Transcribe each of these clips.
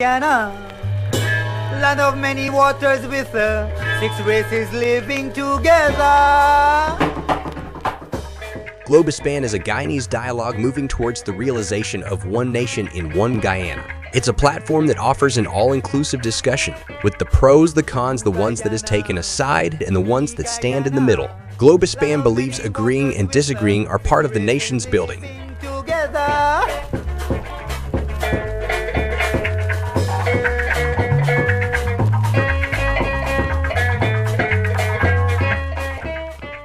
Guyana, land of many waters with 6 races living together. Globespan is a Guyanese dialogue moving towards the realization of one nation in one Guyana. It's a platform that offers an all-inclusive discussion, with the pros, the cons, the ones that is taken aside, and the ones that stand in the middle. Globespan believes agreeing and disagreeing are part of the nation's building.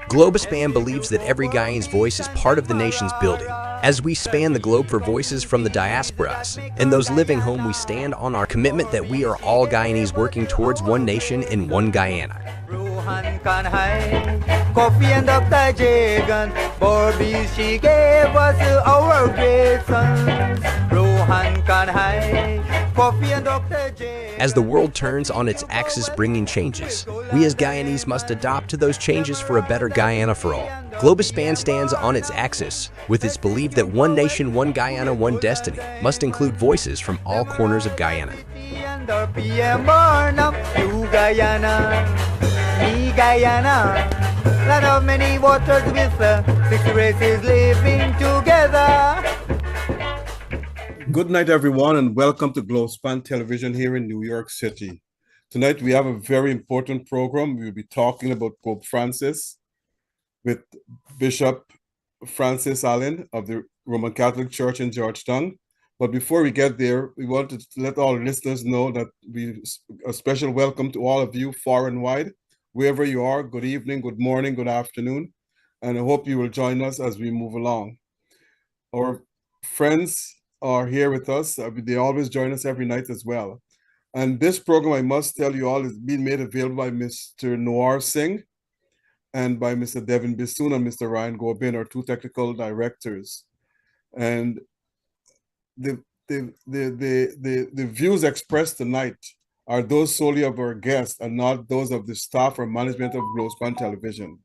Globespan believes that every Guyanese voice is part of the nation's building. As we span the globe for voices from the diasporas and those living home, we stand on our commitment that we are all Guyanese working towards one nation in one Guyana. Coffee and Dr. Jagan, Bobby, she gave us our great sons. Rohan Kanhai, Coffee and Dr. Jagan. As the world turns on its axis bringing changes, we as Guyanese must adopt to those changes for a better Guyana for all. Globespan stands on its axis with its belief that one nation, one Guyana, one destiny must include voices from all corners of Guyana. Land of many waters with 6 races living together. Good night, everyone, and welcome to Globespan Television here in New York City. Tonight, we have a very important program. We'll be talking about Pope Francis with Bishop Francis Allen of the Roman Catholic Church in Georgetown. But before we get there, we want to let all listeners know that a special welcome to all of you far and wide. Wherever you are, good evening, good morning, good afternoon, and I hope you will join us as we move along. Our friends are here with us. They always join us every night as well. And this program, I must tell you all, is being made available by Mr. Noir Singh and by Mr. Devin Bissoon and Mr. Ryan Gobin, our 2 technical directors. And the views expressed tonight are those solely of our guests and not those of the staff or management of Globespan Television.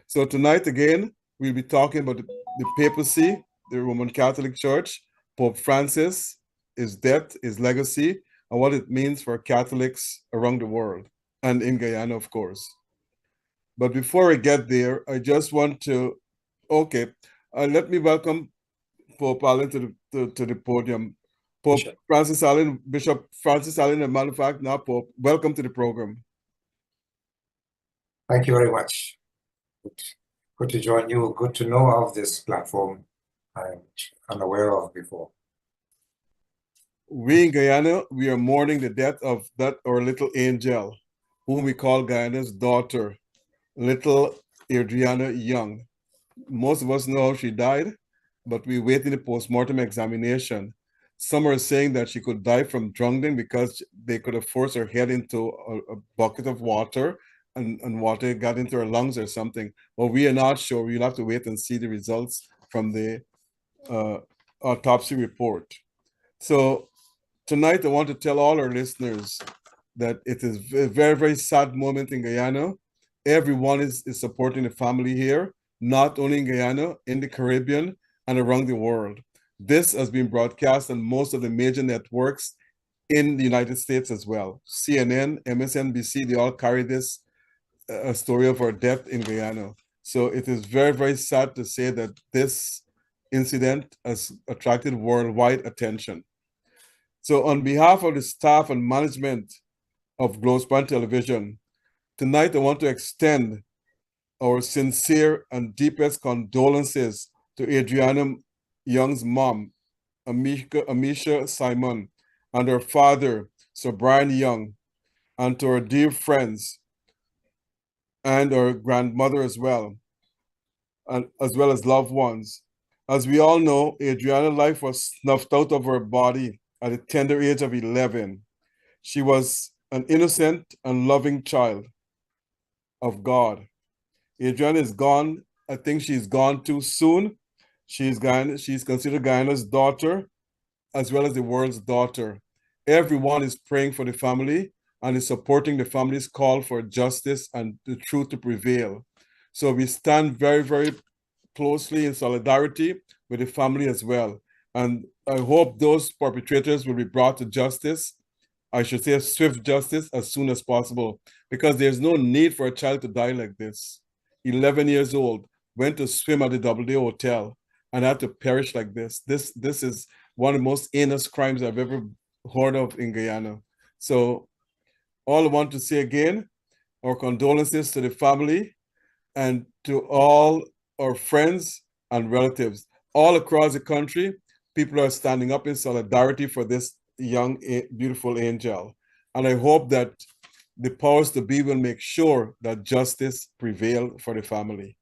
So tonight, again, we'll be talking about the papacy, the Roman Catholic Church, Pope Francis, his death, his legacy, and what it means for Catholics around the world, and in Guyana, of course. But before I get there, I just want to, let me welcome Pope Allen to the podium. Pope Francis Allen, Bishop Francis Allen, and matter of fact, now Pope, welcome to the program. Thank you very much. Good to join you. Good to know of this platform I'm unaware of before. We in Guyana, we are mourning the death of our little angel, whom we call Guyana's daughter, little Adriana Young. Most of us know how she died, but we're waiting the postmortem examination. Some are saying that she could die from drowning because they could have forced her head into a bucket of water and water got into her lungs or something. But we are not sure. We'll have to wait and see the results from the autopsy report. So tonight, I want to tell all our listeners that it is a very, very sad moment in Guyana. Everyone is supporting the family here, not only in Guyana, in the Caribbean, and around the world. This has been broadcast on most of the major networks in the United States as well. CNN, MSNBC, they all carry this story of our death in Guyana. So it is very, very sad to say that this incident has attracted worldwide attention. So on behalf of the staff and management of Globespan Television, tonight I want to extend our sincere and deepest condolences to Adriana Young's mom, Amisha Simon, and her father, Sir Brian Young, and to our dear friends and our grandmother as well, and as well as loved ones. As we all know, Adriana's life was snuffed out of her body at the tender age of 11. She was an innocent and loving child of God. Adriana is gone. I think she's gone too soon. She's considered Guyana's daughter, as well as the world's daughter. Everyone is praying for the family and is supporting the family's call for justice and the truth to prevail. So we stand very, very closely in solidarity with the family as well. And I hope those perpetrators will be brought to justice. I should say swift justice as soon as possible, because there's no need for a child to die like this. 11 years old, went to swim at the Doubleday Hotel and had to perish like this. This is one of the most heinous crimes I've ever heard of in Guyana. So all I want to say again, our condolences to the family and to all our friends and relatives all across the country. People are standing up in solidarity for this young, beautiful angel. And I hope that the powers to be will make sure that justice prevail for the family.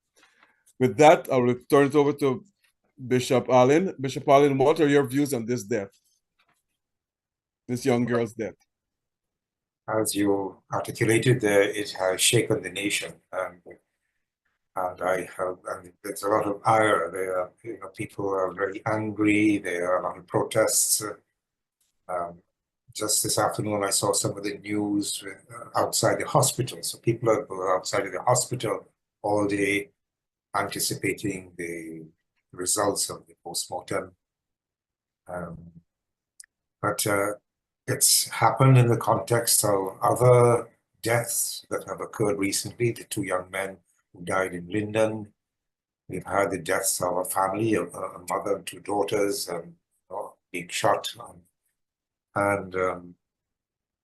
With that, I will turn it over to Bishop Allen. Bishop Allen, what are your views on this death? This young girl's death? As you articulated there, it has shaken the nation, and there's a lot of ire there. People are very angry. There are a lot of protests. Just this afternoon, I saw some of the news outside the hospital. So people are outside of the hospital all day, anticipating the results of the postmortem. But it's happened in the context of other deaths that have occurred recently. The two young men who died in Linden. We've had the deaths of a family, a mother and two daughters, being shot.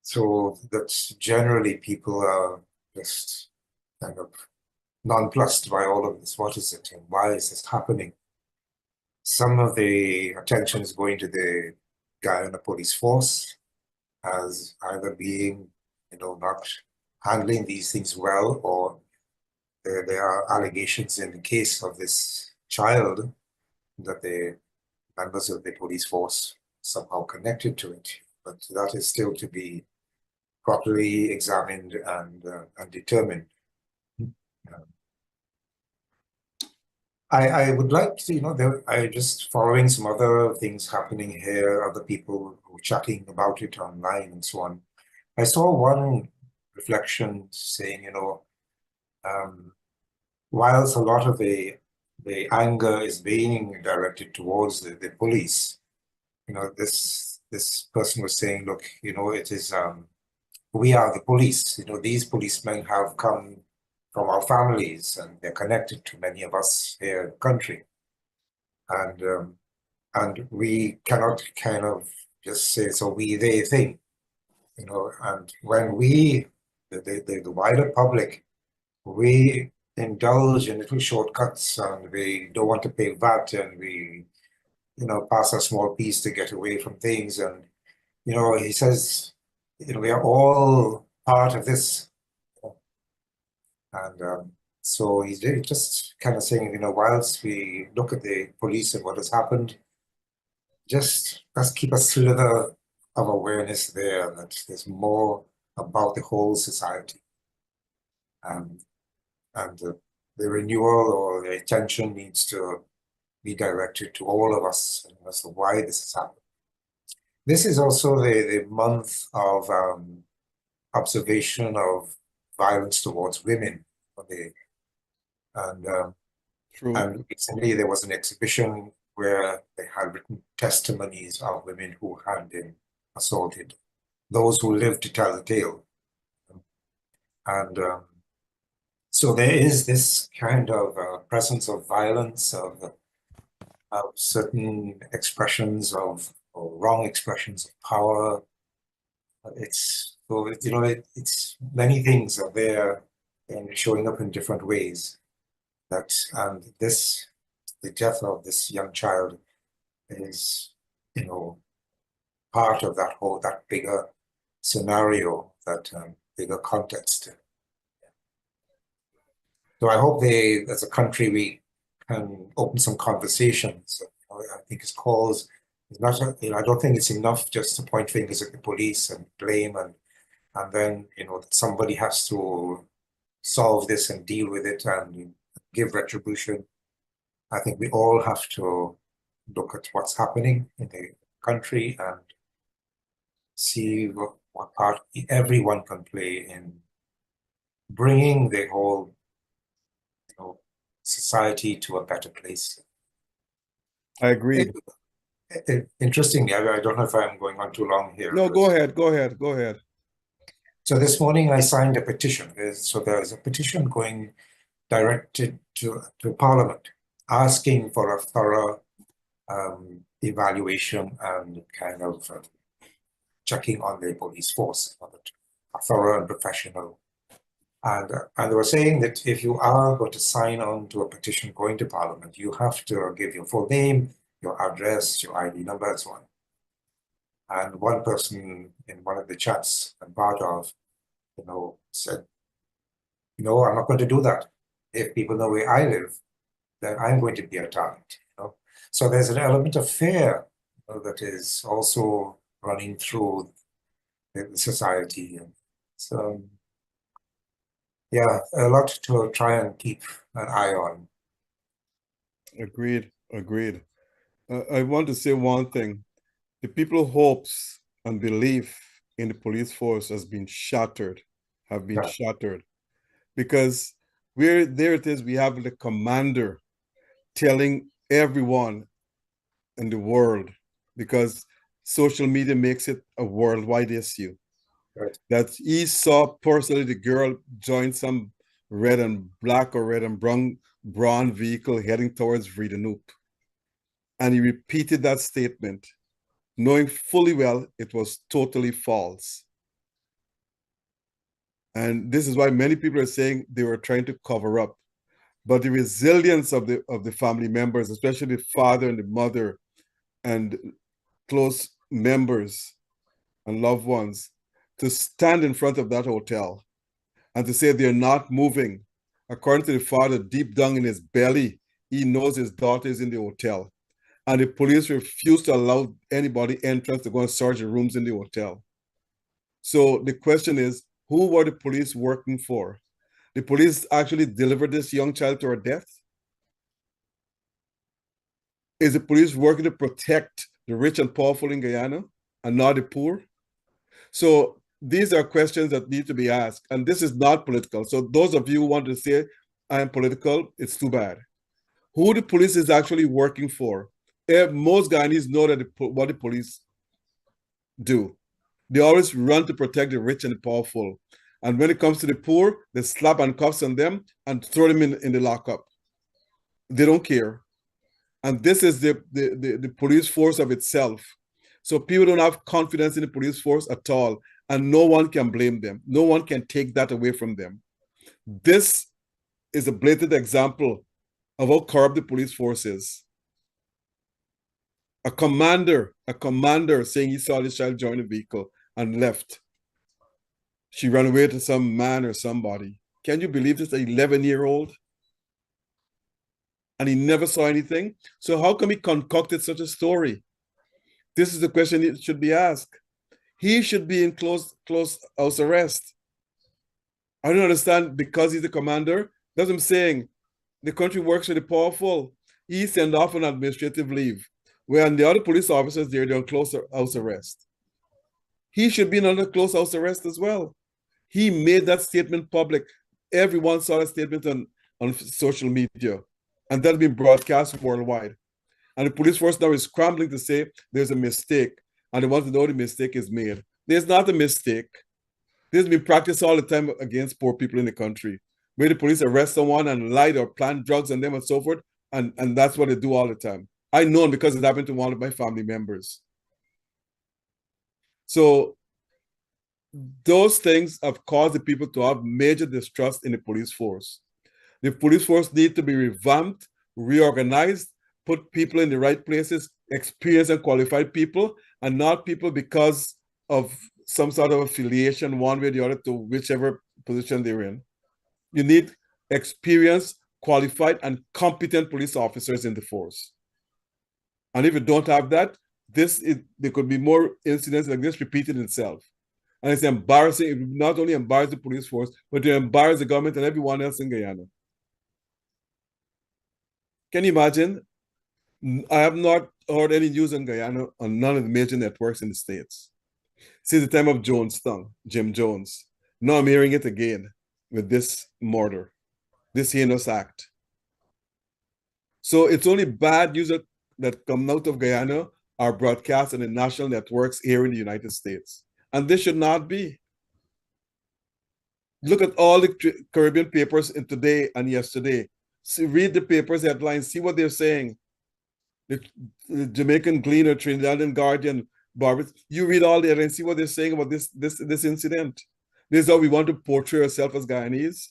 So that's generally people are just kind of nonplussed by all of this. What is it and why is this happening? Some of the attention is going to the Guyana police force as either being, not handling these things well, or there are allegations in the case of this child that the members of the police force somehow connected to it. But that is still to be properly examined and determined. I would like to, I just following some other things happening here, other people who are chatting about it online and so on. I saw one reflection saying, whilst a lot of the anger is being directed towards the police, this person was saying, look, it is, we are the police. These policemen have come from our families, and they're connected to many of us here in the country. And we cannot kind of just say, so we, they thing, and when we, the wider public, we indulge in little shortcuts, and we don't want to pay VAT, and we, pass a small piece to get away from things. And, he says, we are all part of this. And so he's just kind of saying, whilst we look at the police and what has happened, just let's keep a slither of awareness there that there's more about the whole society. And the renewal or the attention needs to be directed to all of us as to why this has happened. This is also the month of observation of violence towards women. And recently there was an exhibition where they had written testimonies of women who had been assaulted, those who lived to tell the tale. And so there is this kind of presence of violence, of certain expressions of, or wrong expressions of power. It's many things are there and showing up in different ways. And the death of this young child is, part of that bigger scenario, that bigger context. So I hope as a country, we can open some conversations. I think it's calls. It's not, I don't think it's enough just to point fingers at the police and blame, and then somebody has to solve this and deal with it and give retribution. I think we all have to look at what's happening in the country and see what part everyone can play in bringing the whole society to a better place. I agree. Interestingly, I don't know if I'm going on too long here. No, go ahead, go ahead, go ahead. So this morning I signed a petition. So there's a petition going directed to Parliament, asking for a thorough evaluation and kind of checking on the police force, a thorough and professional. And they were saying that if you are going to sign on to a petition going to Parliament, you have to give your full name, your address, your ID number, and so on. And one person in one of the chats I'm part of, said, no, I'm not going to do that. If people know where I live, then I'm going to be a target. So there's an element of fear that is also running through the society. And so, yeah, a lot to try and keep an eye on. Agreed, agreed. I want to say one thing. The people's hopes and belief in the police force have been shattered, because there it is, we have the commander telling everyone in the world, because social media makes it a worldwide issue, Right. that he saw personally the girl join some red and black or red and brown vehicle heading towards Vredenhoop. And he repeated that statement, knowing fully well it was totally false. And this is why many people are saying they were trying to cover up. But the resilience of the family members, especially the father and the mother and close members and loved ones, to stand in front of that hotel and to say they're not moving. According to the father, deep down in his belly, he knows his daughter is in the hotel. And the police refused to allow anybody entrance to go and search the rooms in the hotel. So the question is, who were the police working for? The police actually delivered this young child to her death? Is the police working to protect the rich and powerful in Guyana and not the poor? So these are questions that need to be asked. And this is not political. So those of you who want to say I am political, it's too bad. Who the police is actually working for? Most Guyanese know that what the police do. They always run to protect the rich and the powerful. And when it comes to the poor, they slap handcuffs on them and throw them in the lockup. They don't care. And this is the police force of itself. So people don't have confidence in the police force at all. And no one can blame them. No one can take that away from them. This is a blatant example of how corrupt the police force is. A commander saying he saw this child join a vehicle and left. She ran away to some man or somebody. Can you believe this? An 11-year-old? And he never saw anything? So how come he concocted such a story? This is the question that should be asked. He should be in close house arrest. I don't understand, because he's the commander. That's what I'm saying. The country works for the powerful. He sent off on administrative leave. When the other police officers there, they're on close house arrest. He should be under close house arrest as well. He made that statement public. Everyone saw that statement on social media. And that's been broadcast worldwide. And the police force now is scrambling to say there's a mistake. And they want to know the mistake is made. There's not a mistake. This has been practiced all the time against poor people in the country, where the police arrest someone and lie or plant drugs on them and so forth. And that's what they do all the time. I know because it happened to one of my family members. So those things have caused the people to have major distrust in the police force. The police force needs to be revamped, reorganized, put people in the right places, experienced and qualified people, and not people because of some sort of affiliation, one way or the other, to whichever position they're in. You need experienced, qualified, and competent police officers in the force. And if you don't have that, there could be more incidents like this repeating itself. And it's embarrassing. It not only embarrass the police force, but to embarrass the government and everyone else in Guyana. Can you imagine? I have not heard any news in Guyana on none of the major networks in the States since the time of Jim Jones. Now I'm hearing it again with this murder, this heinous act. So it's only bad news that come out of Guyana are broadcast on the national networks here in the United States. And this should not be. Look at all the Caribbean papers in today and yesterday. Read the papers headlines, see what they're saying. The Jamaican Gleaner, Trinidadian Guardian, Barbara, you read all that and see what they're saying about this incident. This is how we want to portray ourselves as Guyanese.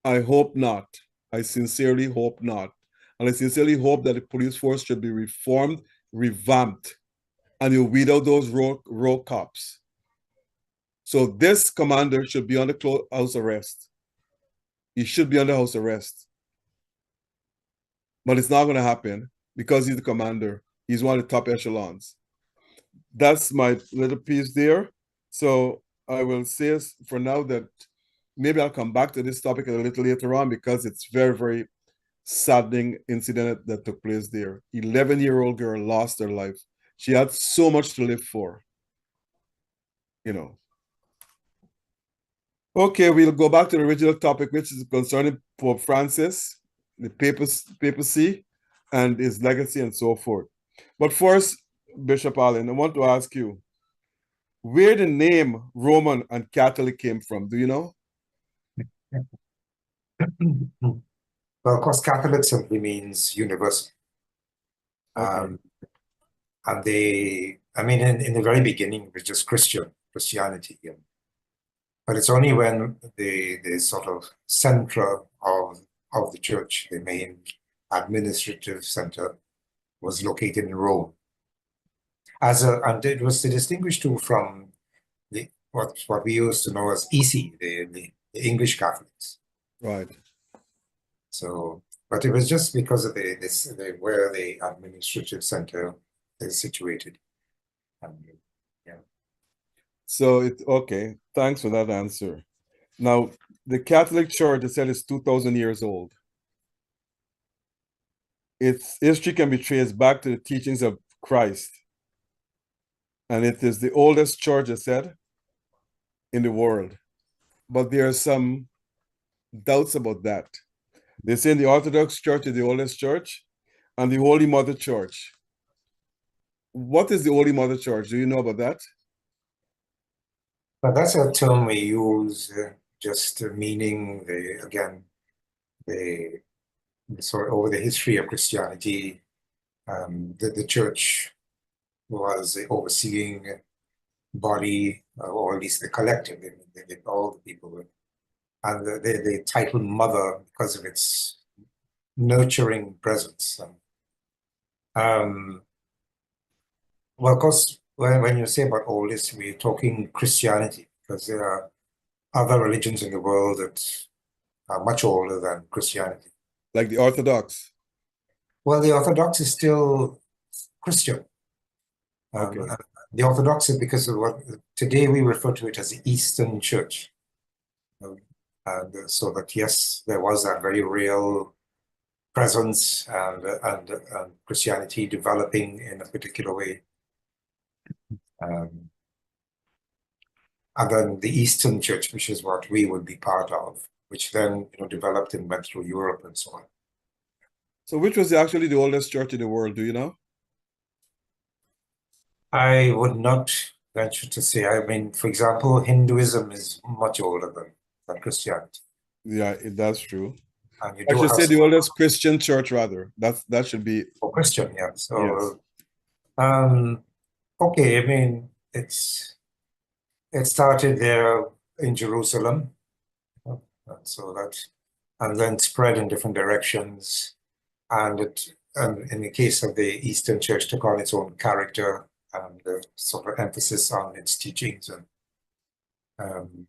I hope not. I sincerely hope not. And I sincerely hope that the police force should be reformed, revamped, and you weed out those rogue cops. So this commander should be under house arrest. He should be under house arrest. But it's not going to happen because he's the commander. He's one of the top echelons. That's my little piece there. So I will say for now that maybe I'll come back to this topic a little later on because it's very, very saddening incident that took place there. 11-year-old girl lost her life. She had so much to live for, you know. Okay, we'll go back to the original topic, which is concerning Pope Francis, the papacy, and his legacy and so forth. But first, Bishop Allen, I want to ask you, where the name Roman and Catholic came from, do you know? Well, of course, Catholic simply means universal. Okay. And they, I mean, in the very beginning, it was just Christianity. But it's only when the sort of center of the church, the main administrative center, was located in Rome. And it was to distinguish too from what we used to know as EC, the English Catholics. Right. So, but it was just because of where the administrative center is situated. Yeah. So okay. Thanks for that answer. Now, the Catholic Church, they said, is 2,000 years old. Its history can be traced back to the teachings of Christ. And it is the oldest church, they said, in the world. But there are some doubts about that. They say the Orthodox Church is the oldest church and the Holy Mother Church. What is the Holy Mother Church? Do you know about that? But that's a term we use just meaning sort of over the history of Christianity, the church was the overseeing body, or at least the collective, all the people. And the title Mother because of its nurturing presence. Well, of course, when you say about oldest, we're talking Christianity, because there are other religions in the world that are much older than Christianity. Like the Orthodox? Well, the Orthodox is still Christian. Okay. The Orthodox is because of what today we refer to it as the Eastern Church. And so that, yes, there was that very real presence and Christianity developing in a particular way. And then the Eastern Church, which is what we would be part of, which then developed and went through Europe and so on. So which was actually the oldest church in the world, do you know? I would not venture to say. I mean, for example, Hinduism is much older than Christianity. Yeah, that's true. And you I do should have say the oldest Christian church, rather. That should be. for Christian, yeah. So, Yes. okay, I mean, it started there in Jerusalem, and then spread in different directions, and in the case of the Eastern Church, took on its own character and sort of emphasis on its teachings and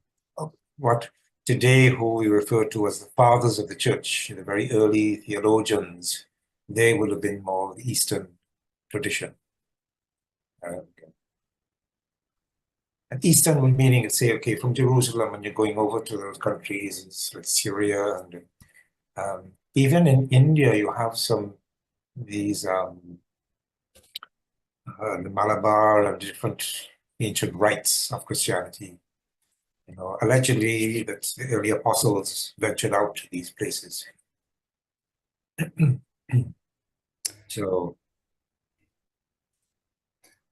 what today who we refer to as the fathers of the church, the very early theologians, they would have been more the Eastern tradition. And Eastern meaning, say, okay, from Jerusalem, when you're going over to those countries like Syria, and even in India, you have these the Malabar and different ancient rites of Christianity. Allegedly that the early apostles ventured out to these places. So,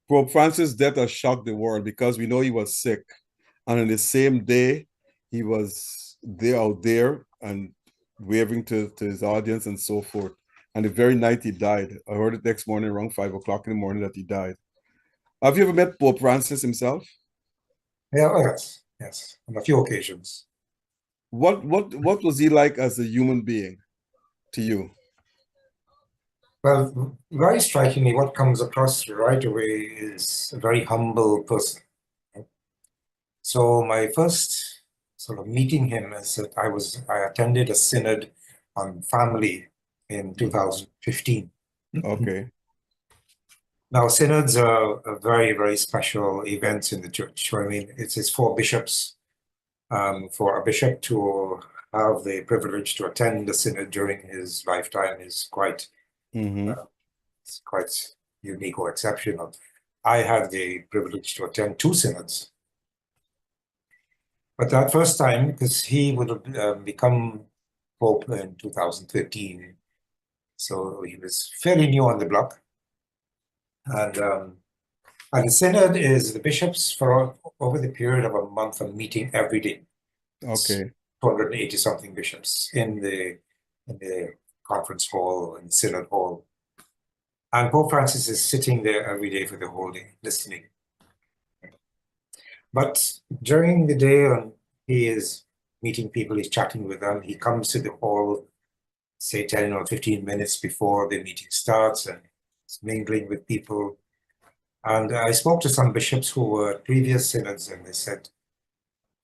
Pope Francis' death has shocked the world because we know he was sick. And on the same day, he was there out there and waving to his audience and so forth. And the very night he died, I heard it next morning around 5 o'clock in the morning that he died. Have you ever met Pope Francis himself? yeah, oh, yes, yes, on a few occasions. What was he like as a human being to you? Well, very strikingly, what comes across right away is a very humble person. So my first sort of meeting him is that I attended a synod on family in 2015. Okay. Now, synods are a very, very special events in the church. I mean, it's for bishops. For a bishop to have the privilege to attend the synod during his lifetime is quite it's quite unique or exceptional. I had the privilege to attend 2 synods. But that first time, because he would have become Pope in 2013, so he was fairly new on the block. And the synod is the bishops for over the period of a month are meeting every day. Okay. 280 something bishops in the conference hall and synod hall. And Pope Francis is sitting there every day for the whole day, listening. But during the day, when he is meeting people, he's chatting with them, he comes to the hall, say 10 or 15 minutes before the meeting starts, and he's mingling with people. And I spoke to some bishops who were at previous synods, and they said,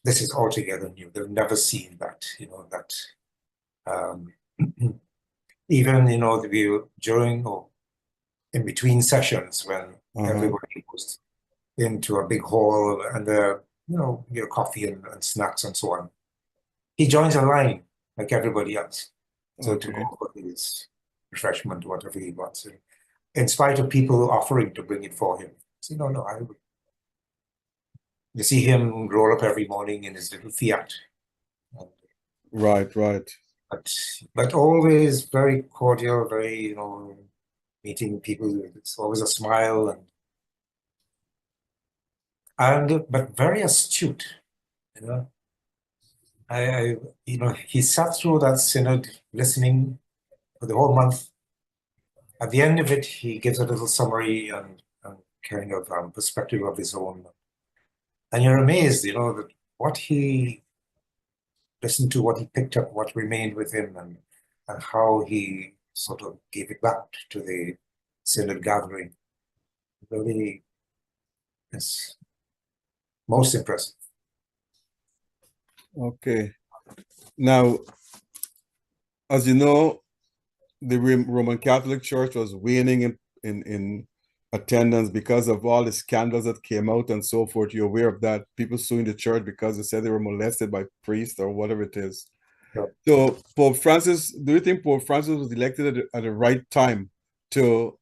this is altogether new. They've never seen that, even, during or in between sessions when everybody goes into a big hall and get coffee and snacks and so on. He joins a line like everybody else. So to go for his refreshment, whatever he wants. And in spite of people offering to bring it for him. So no, I would. You see him roll up every morning in his little Fiat. Right. But always very cordial, very, meeting people. It's always a smile but very astute, he sat through that synod listening for the whole month. At the end of it, he gives a little summary and kind of perspective of his own. And you're amazed, that what he listened to, what he picked up, what remained with him, and how he sort of gave it back to the synod gathering. Really is most impressive. Okay. Now, as you know, the Roman Catholic Church was waning in attendance because of all the scandals that came out and so forth. You're aware of that? People suing the church because they said they were molested by priests or whatever it is. Yeah. So Pope Francis, do you think Pope Francis was elected at the right time to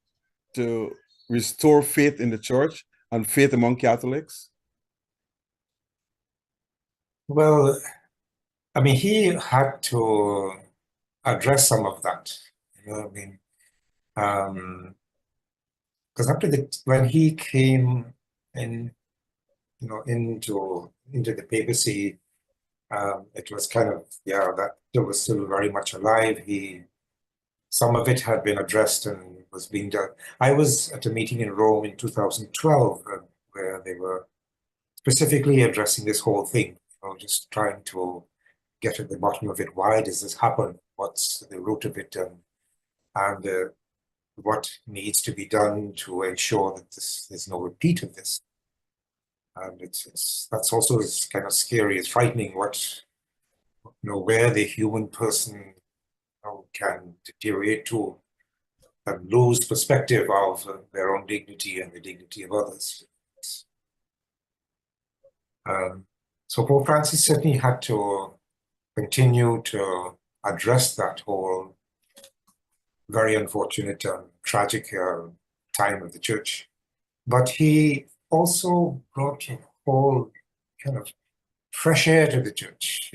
restore faith in the church and faith among Catholics? Well, I mean, he had to address some of that. Because when he came in, into the papacy, it was kind of, that it was still very much alive. Some of it had been addressed and was being done. I was at a meeting in Rome in 2012 where they were specifically addressing this whole thing, just trying to get at the bottom of it. Why does this happen? What's the root of it? And what needs to be done to ensure that there's no repeat of this. And that's also kind of scary. It's frightening where the human person can deteriorate to and lose perspective of their own dignity and the dignity of others. So Pope Francis certainly had to continue to address that whole very unfortunate and tragic time of the church. But he also brought a whole kind of fresh air to the church.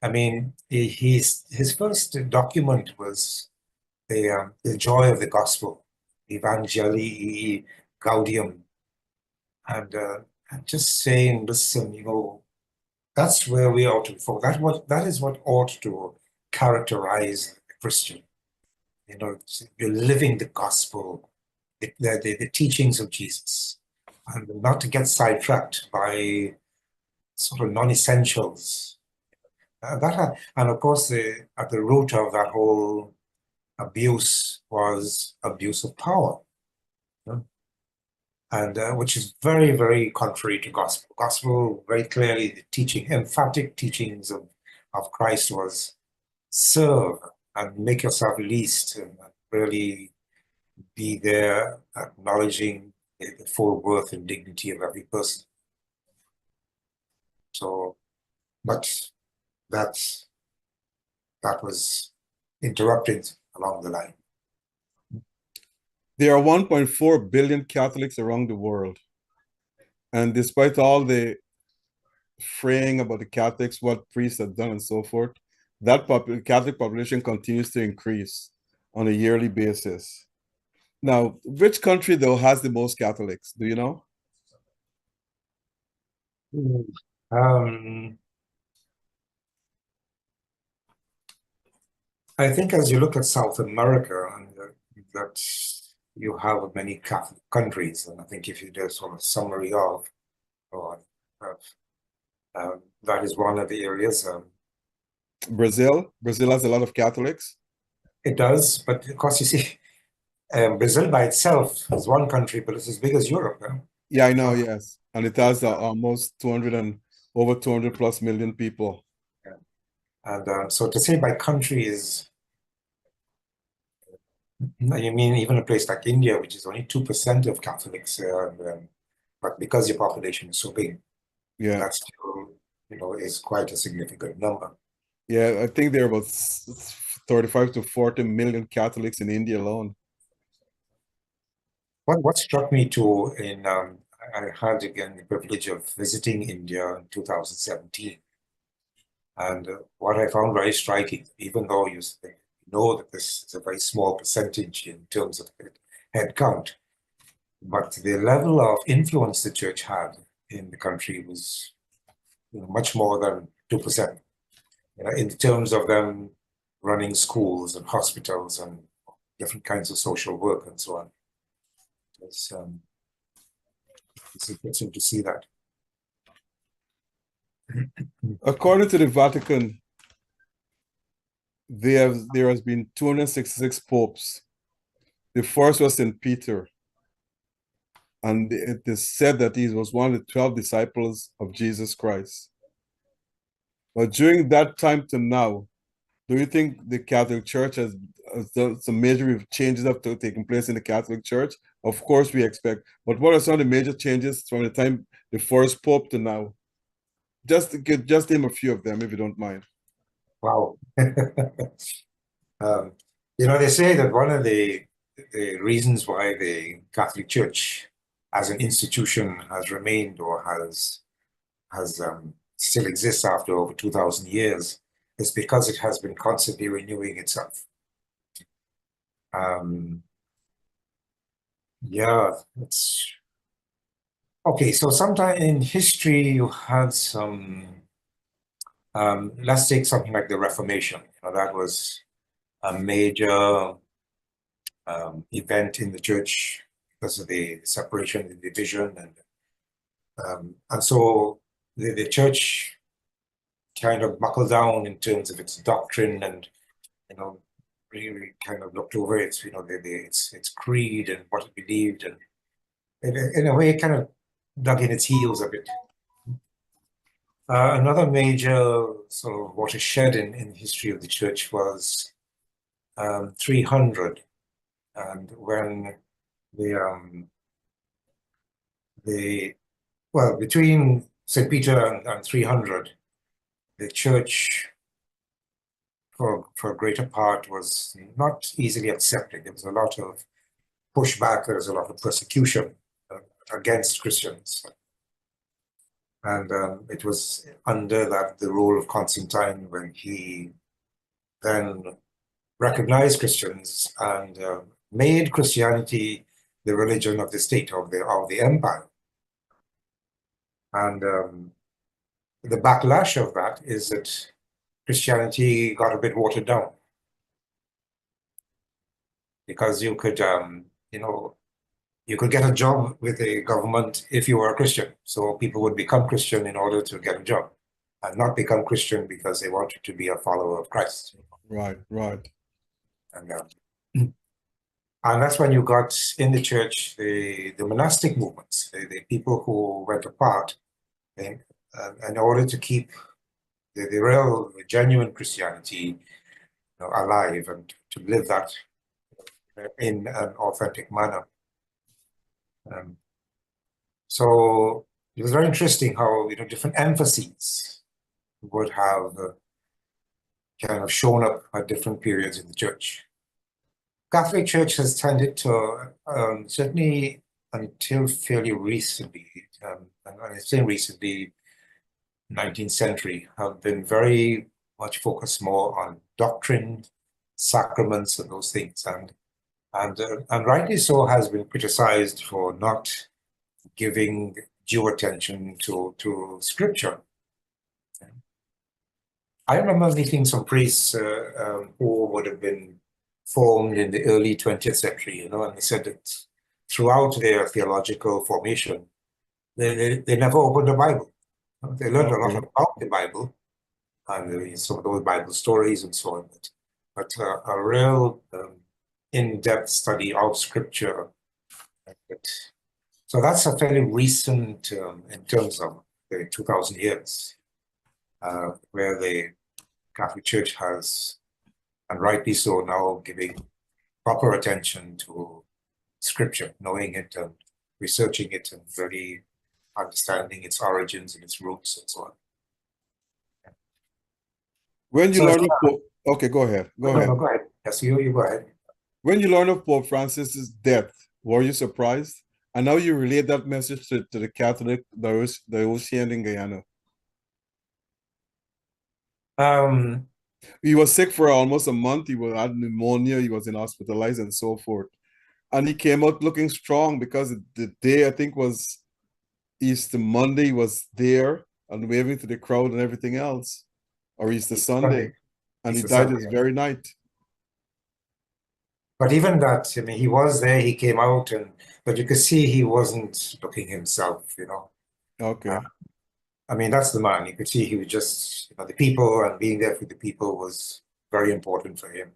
I mean, his first document was the joy of the gospel, Evangelii Gaudium, and just saying, listen, that's where we ought to focus. That is what ought to characterize a Christian. You're living the gospel, the teachings of Jesus, and not to get sidetracked by sort of non-essentials. And of course, at the root of that whole abuse was abuse of power, and which is very, very contrary to gospel. Gospel, very clearly, the emphatic teachings of Christ was serve and make yourself least, and really be there, acknowledging the full worth and dignity of every person. So, but that was interrupted along the line. There are 1.4 billion Catholics around the world. And despite all the fraying about the Catholics, what priests have done and so forth, that Catholic population continues to increase on a yearly basis. Now, which country, though, has the most Catholics? Do you know? I think as you look at South America, and that you have many Catholic countries, and I think if you do a sort of summary of that is one of the areas. Brazil has a lot of Catholics. It does, but of course, you see, Brazil by itself is one country, but it's as big as Europe. Yeah, I know, yes. And it has almost 200 plus million people. Yeah. And so to say by country is, you mean even a place like India, which is only 2% of Catholics, but because your population is so big, yeah, that's still, is quite a significant number. Yeah, I think there are about 35 to 40 million Catholics in India alone. What struck me too I had again the privilege of visiting India in 2017. And what I found very striking, even though you know that this is a very small percentage in terms of head count, but the level of influence the church had in the country was much more than 2%. In terms of them running schools and hospitals and different kinds of social work and so on. It's interesting to see that. According to the Vatican, there has been 266 popes. The first was St. Peter. And it is said that he was one of the 12 disciples of Jesus Christ. But during that time to now, do you think the Catholic Church has done some major changes have taken place in the Catholic Church? Of course we expect. But what are some of the major changes from the time the first Pope to now? Just name a few of them, if you don't mind. Wow. They say that one of the reasons why the Catholic Church as an institution has remained or has still exists after over 2,000 years is because it has been constantly renewing itself. Yeah, it's okay. So sometime in history, you had some. Let's take something like the Reformation. That was a major event in the church because of the separation, the division, and so the church kind of buckled down in terms of its doctrine, and really kind of looked over its its creed and what it believed, and in a way it kind of dug in its heels a bit. Another major sort of watershed in the history of the church was 300, and when between St. Peter and 300, the church for a greater part was not easily accepted. There was a lot of pushback, there was a lot of persecution against Christians. And it was under the rule of Constantine when he then recognized Christians and made Christianity the religion of the state, of the empire. And the backlash of that is that Christianity got a bit watered down, because you could, you could get a job with the government if you were a Christian. So people would become Christian in order to get a job, and not become Christian because they wanted to be a follower of Christ. Right, right. And that's when you got in the church the monastic movements, the people who went apart in order to keep the real, genuine Christianity alive, and to live that in an authentic manner. So it was very interesting how different emphases would have kind of shown up at different periods in the church. Catholic Church has tended to, certainly until fairly recently, and I say recently, 19th century, have been very much focused more on doctrine, sacraments, and those things, and rightly so, has been criticized for not giving due attention to scripture. I remember meeting some priests who would have been formed in the early 20th century, and they said that throughout their theological formation, they never opened the Bible. They learned a lot about the Bible and some of those Bible stories and so on, but a real in-depth study of scripture. So that's a fairly recent, in terms of the 2000 years, where the Catholic Church has, and rightly so, now giving proper attention to scripture, knowing it and researching it, and really understanding its origins and its roots and so on. When you learn of Pope, okay, go ahead. Go ahead. No, go ahead. Yes, you go ahead. When you learn of Pope Francis's death, were you surprised? And now you relate that message to the Catholic Diocese in Guyana. He was sick for almost a month. He had pneumonia. He was hospitalized and so forth. And he came out looking strong, because the day, I think, was Easter Monday. He was there and waving to the crowd and everything else. Or Easter Sunday. And he died this very night. But even that, I mean, he was there, he came out, but you could see he wasn't looking himself, Okay. I mean, that's the man. You could see he was just, the people, and being there for the people was very important for him.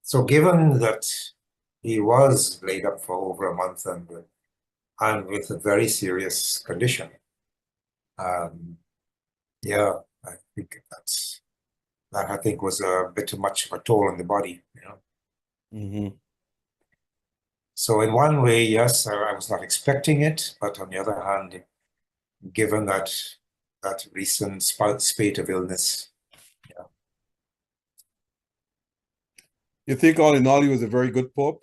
So given that he was laid up for over a month and with a very serious condition, yeah, I think that I think was a bit too much of a toll on the body, So in one way, yes, I was not expecting it, but on the other hand, given that recent spate of illness, yeah. You think all in all, he was a very good Pope?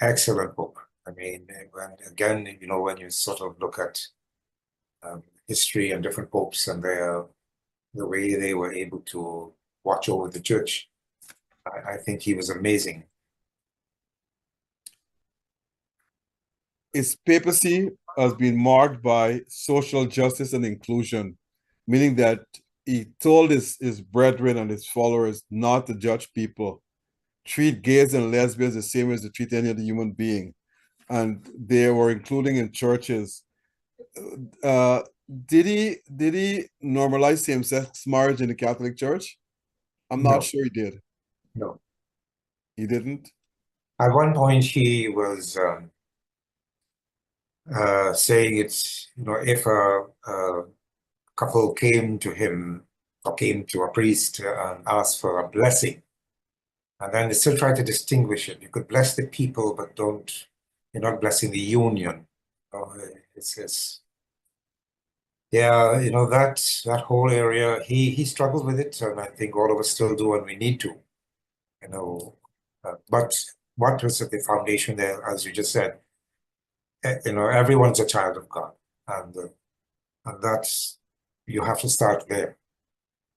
Excellent Pope. I mean, when you sort of look at history and different popes and the way they were able to watch over the church, I think he was amazing. His papacy has been marked by social justice and inclusion, meaning that he told his brethren and his followers not to judge people, treat gays and lesbians the same as they treat any other human being. And they were including in churches. Did he normalize same-sex marriage in the Catholic Church? I'm not sure he did. No. He didn't? At one point he was saying it's, if a couple came to him or came to a priest and asked for a blessing, and then they still try to distinguish it. You could bless the people, but you're not blessing the union. Yeah, that whole area, he struggled with it, and I think all of us still do, and we need to, but what was at the foundation there, as you just said, everyone's a child of God, and that's, you have to start there,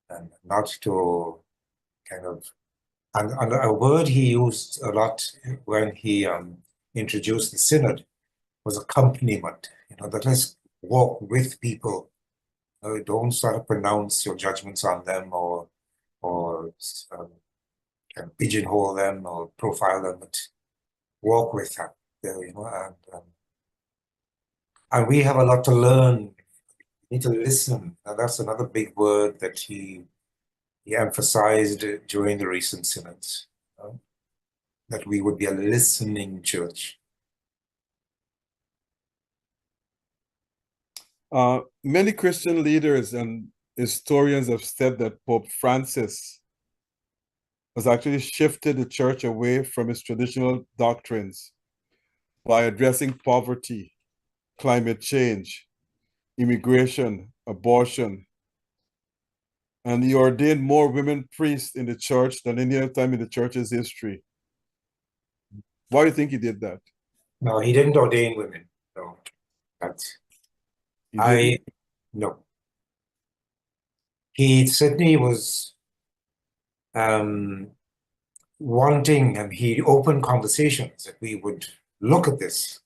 and not to kind of, and a word he used a lot when he introduced the synod was accompaniment. That is, walk with people. Don't sort of pronounce your judgments on them or kind of pigeonhole them or profile them, but walk with them. And we have a lot to learn. We need to listen. And that's another big word that he emphasized during the recent synods, that we would be a listening church. Many Christian leaders and historians have said that Pope Francis has actually shifted the church away from its traditional doctrines by addressing poverty, climate change, immigration, abortion, and he ordained more women priests in the church than any other time in the church's history. Why do you think he did that? No, he didn't ordain women. No, no. He certainly was wanting, and he opened conversations that we would look at this.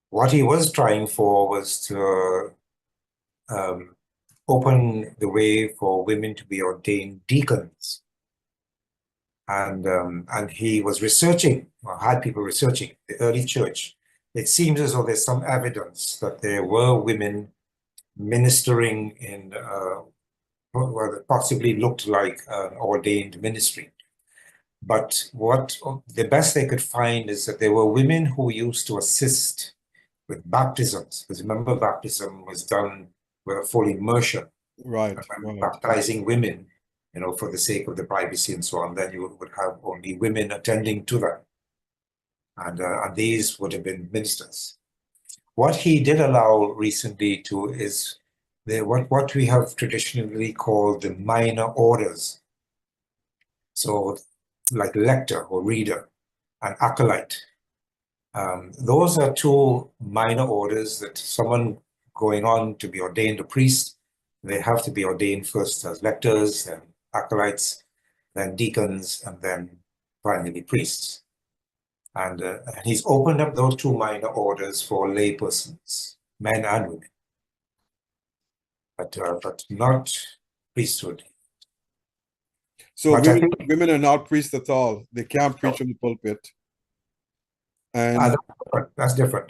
What he was trying for was to open the way for women to be ordained deacons. And he was researching, or had people researching, the early church. It seems as though there's some evidence that there were women ministering in what possibly looked like an ordained ministry. But what the best they could find is that there were women who used to assist with baptisms. Because remember, baptism was done with a full immersion. Right. Baptizing women, for the sake of the privacy and so on, then you would have only women attending to that. And these would have been ministers. What he did allow recently to is what we have traditionally called the minor orders. So like lector or reader and acolyte. Those are two minor orders that someone going on to be ordained a priest, they have to be ordained first as lectors, then acolytes, then deacons, and then finally priests. And he's opened up those two minor orders for lay persons, men and women, but not priesthood. So women are not priests at all. They can't preach from the pulpit. And that's different.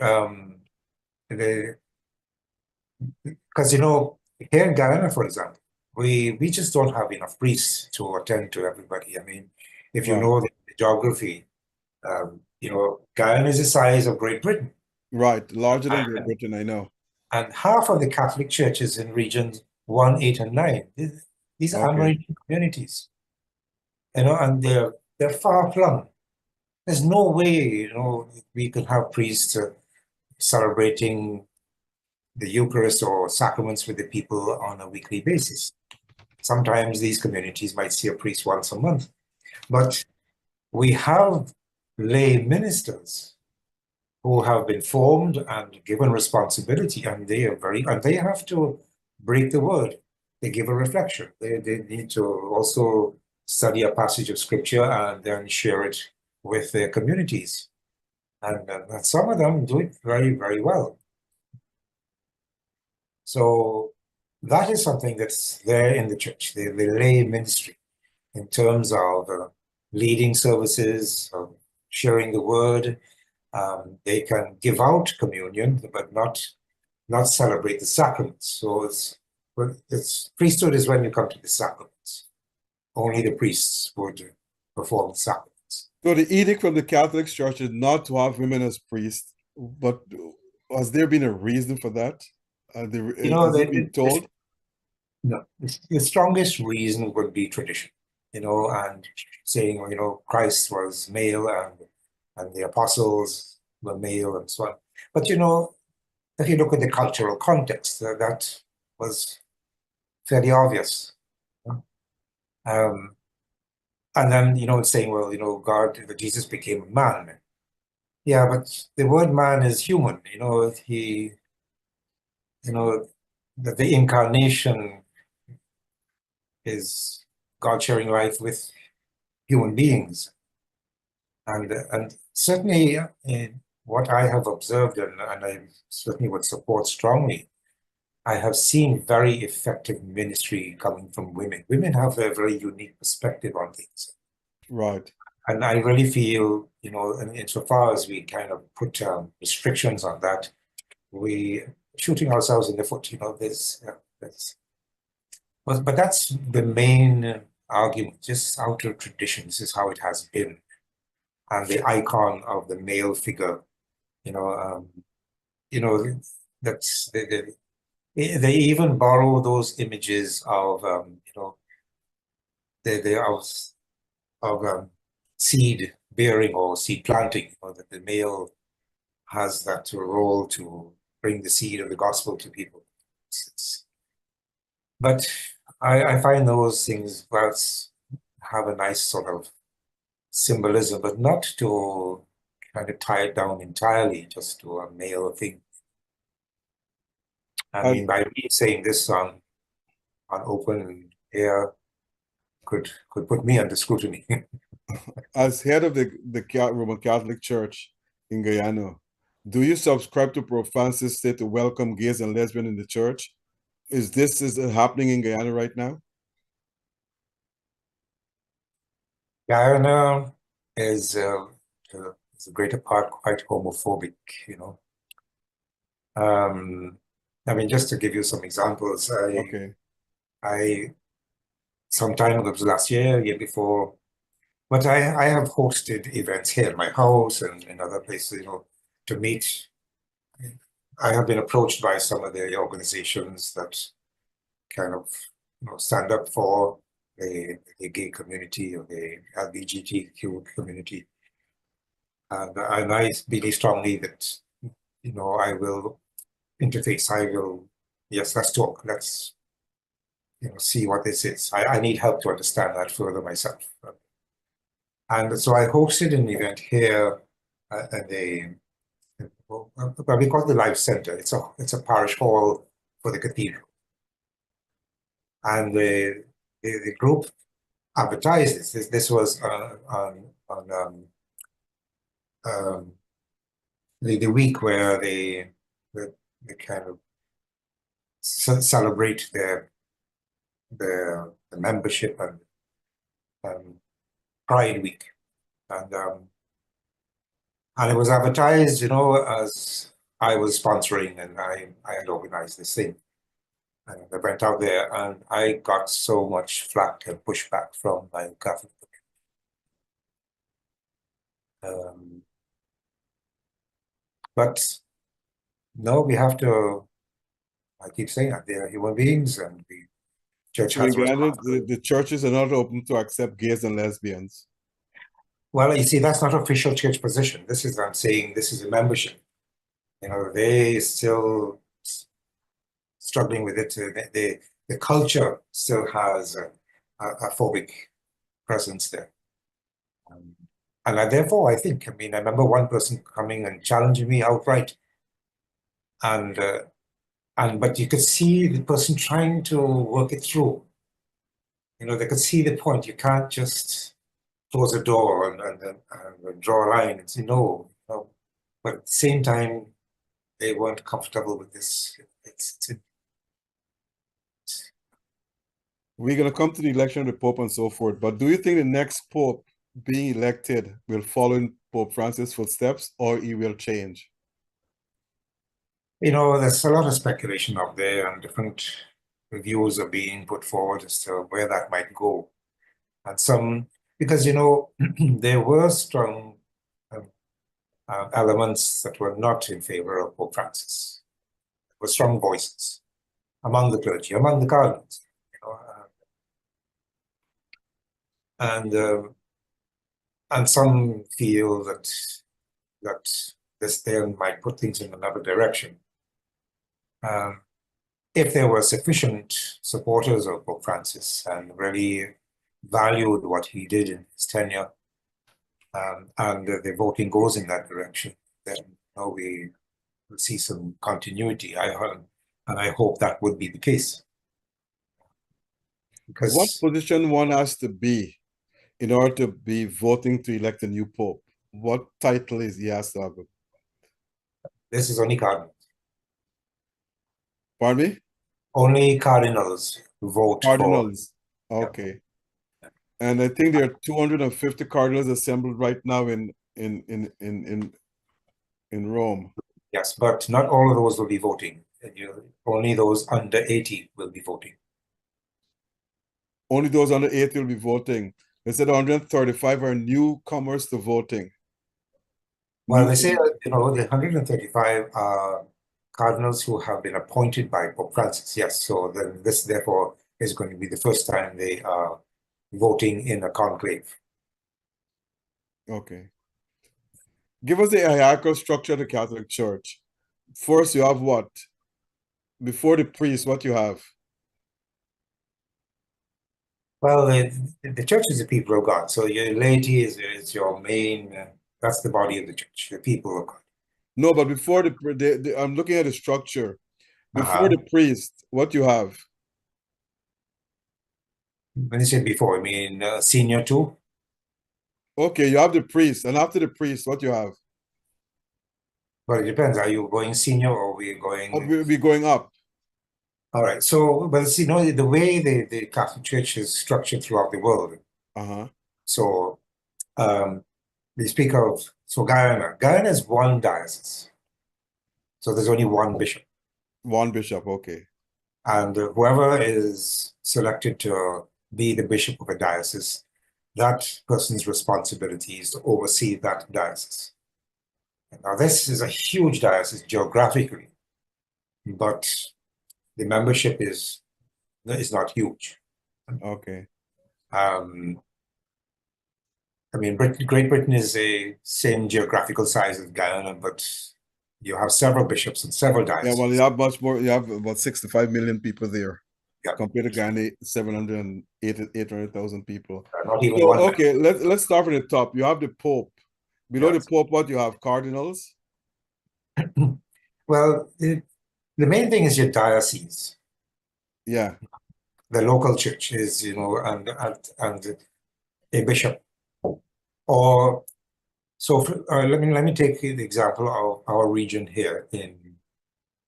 Because here in Guyana, for example, we just don't have enough priests to attend to everybody. I mean, if you know the geography, Guyana is the size of Great Britain. Right, larger than Great Britain, I know. And half of the Catholic churches in regions 1, 8, and 9, these are American communities. And they're far flung. There's no way, we could have priests celebrating the Eucharist or sacraments with the people on a weekly basis. Sometimes these communities might see a priest once a month. But we have lay ministers who have been formed and given responsibility, and they have to break the word. They give a reflection. They need to also study a passage of scripture and then share it with their communities. And some of them do it very, very well. So that is something that's there in the church, the lay ministry, in terms of leading services, sharing the word. They can give out communion, but not celebrate the sacraments. So it's priesthood is when you come to the sacraments. Only the priests would perform the sacraments. So the edict from the Catholic Church is not to have women as priests, but has there been a reason for that? They've been told? No, the strongest reason would be tradition, and saying, Christ was male and the apostles were male and so on. But, if you look at the cultural context, that was fairly obvious. And then, saying, well, Jesus became a man. Yeah, but the word man is human, that the incarnation is God sharing life with human beings. And certainly what I have observed, and I certainly would support strongly, I have seen very effective ministry coming from women. Women have a very unique perspective on things. Right. And I really feel, you know, insofar as we kind of put restrictions on that, we shooting ourselves in the foot, you know, but that's the main argument, just outer tradition. This is how it has been. And the icon of the male figure, you know, that's they even borrow those images of, you know, they of seed bearing or seed planting, you know, that the male has that role to bring the seed of the gospel to people. But I find those things, well, have a nice sort of symbolism, but not to kind of tie it down entirely just to a male thing. I mean, by me saying this on open air could put me under scrutiny. As head of the Roman Catholic Church in Guyana, do you subscribe to Pope Francis' say to welcome gays and lesbians in the church? Is this happening in Guyana right now? Guyana is a greater part quite homophobic, you know. I mean, just to give you some examples, I sometime it was last year before, but I have hosted events here at my house and in other places, you know, to meet. I have been approached by some of the organizations that kind of, you know, stand up for the gay community or the LGBTQ community. And I believe strongly that, you know, I will interface. I will, yes, let's talk. Let's, you know, see what this is. I need help to understand that further myself. And so I hosted an event here at what we call the Life Center. It's a parish hall for the cathedral. And the group advertised this. This was on the week where they kind of celebrate their membership and Pride Week, and it was advertised, you know, as I was sponsoring and I had organized this thing. And I went out there and I got so much flack and pushback from my Catholic community. But no, we have to, I keep saying that they're human beings and the church has the churches are not open to accept gays and lesbians. Well, you see, that's not official church position. This is, I'm saying, this is a membership. You know, they still struggling with it. The culture still has a phobic presence there. And therefore, I think, I mean, I remember one person coming and challenging me outright. But you could see the person trying to work it through. You know, they could see the point. You can't just close a door and draw a line and say no. No. But at the same time, they weren't comfortable with this. We're going to come to the election of the Pope and so forth, but do you think the next Pope being elected will follow in Pope Francis' footsteps, or he will change? You know, there's a lot of speculation out there and different views are being put forward as to where that might go. And some, because, you know, there were strong elements that were not in favor of Pope Francis. There were strong voices among the clergy, among the cardinals, you know, and some feel that this then might put things in another direction. If there were sufficient supporters of Pope Francis and really valued what he did in his tenure, and the voting goes in that direction, then, you know, we will see some continuity. And I hope that would be the case. What because position one has to be in order to be voting to elect a new pope? What title is he has to have? this is only cardinals. Pardon me? Only cardinals vote for. Cardinals. Okay. And I think there are 250 cardinals assembled right now in Rome. Yes, but not all of those will be voting. Only those under 80 will be voting. Only those under 80 will be voting. They said 135 are newcomers to voting. Well, they say that, the 135 are cardinals who have been appointed by Pope Francis. Yes, so then this therefore is going to be the first time they are voting in a conclave. Okay. Give us the hierarchical structure of the Catholic Church. First, you have what? Before the priest, what you have? Well, the church is the people of God. So your laity is your main, that's the body of the church, the people of God. No, but before I'm looking at the structure. Before Uh-huh. the priest, what you have? When you say before, I mean senior too? Okay, you have the priest, and after the priest, what you have? Well, it depends. Are you going senior or are we going? We'll be going up. All right. So, but see, the way the Catholic Church is structured throughout the world. Uh-huh. So, they speak of, Guyana. Guyana is one diocese. So there's only one bishop. One bishop, okay. And whoever is selected to be the bishop of a diocese, that person's responsibility is to oversee that diocese. Now, this is a huge diocese geographically, but the membership is not huge. Okay. I mean, Great Britain is the same geographical size as Guyana, but you have several bishops and several dioceses. Yeah, well, you have much more. You have about 65 million people there. Yeah. Compared to Guyana, 800,000 people. Not even So, one. okay, let's start from the top. You have the Pope. Below Yes. the Pope, what you have? Cardinals? Well, the main thing is your diocese. Yeah. The local church is, and a bishop. Or so let me take the example of our region here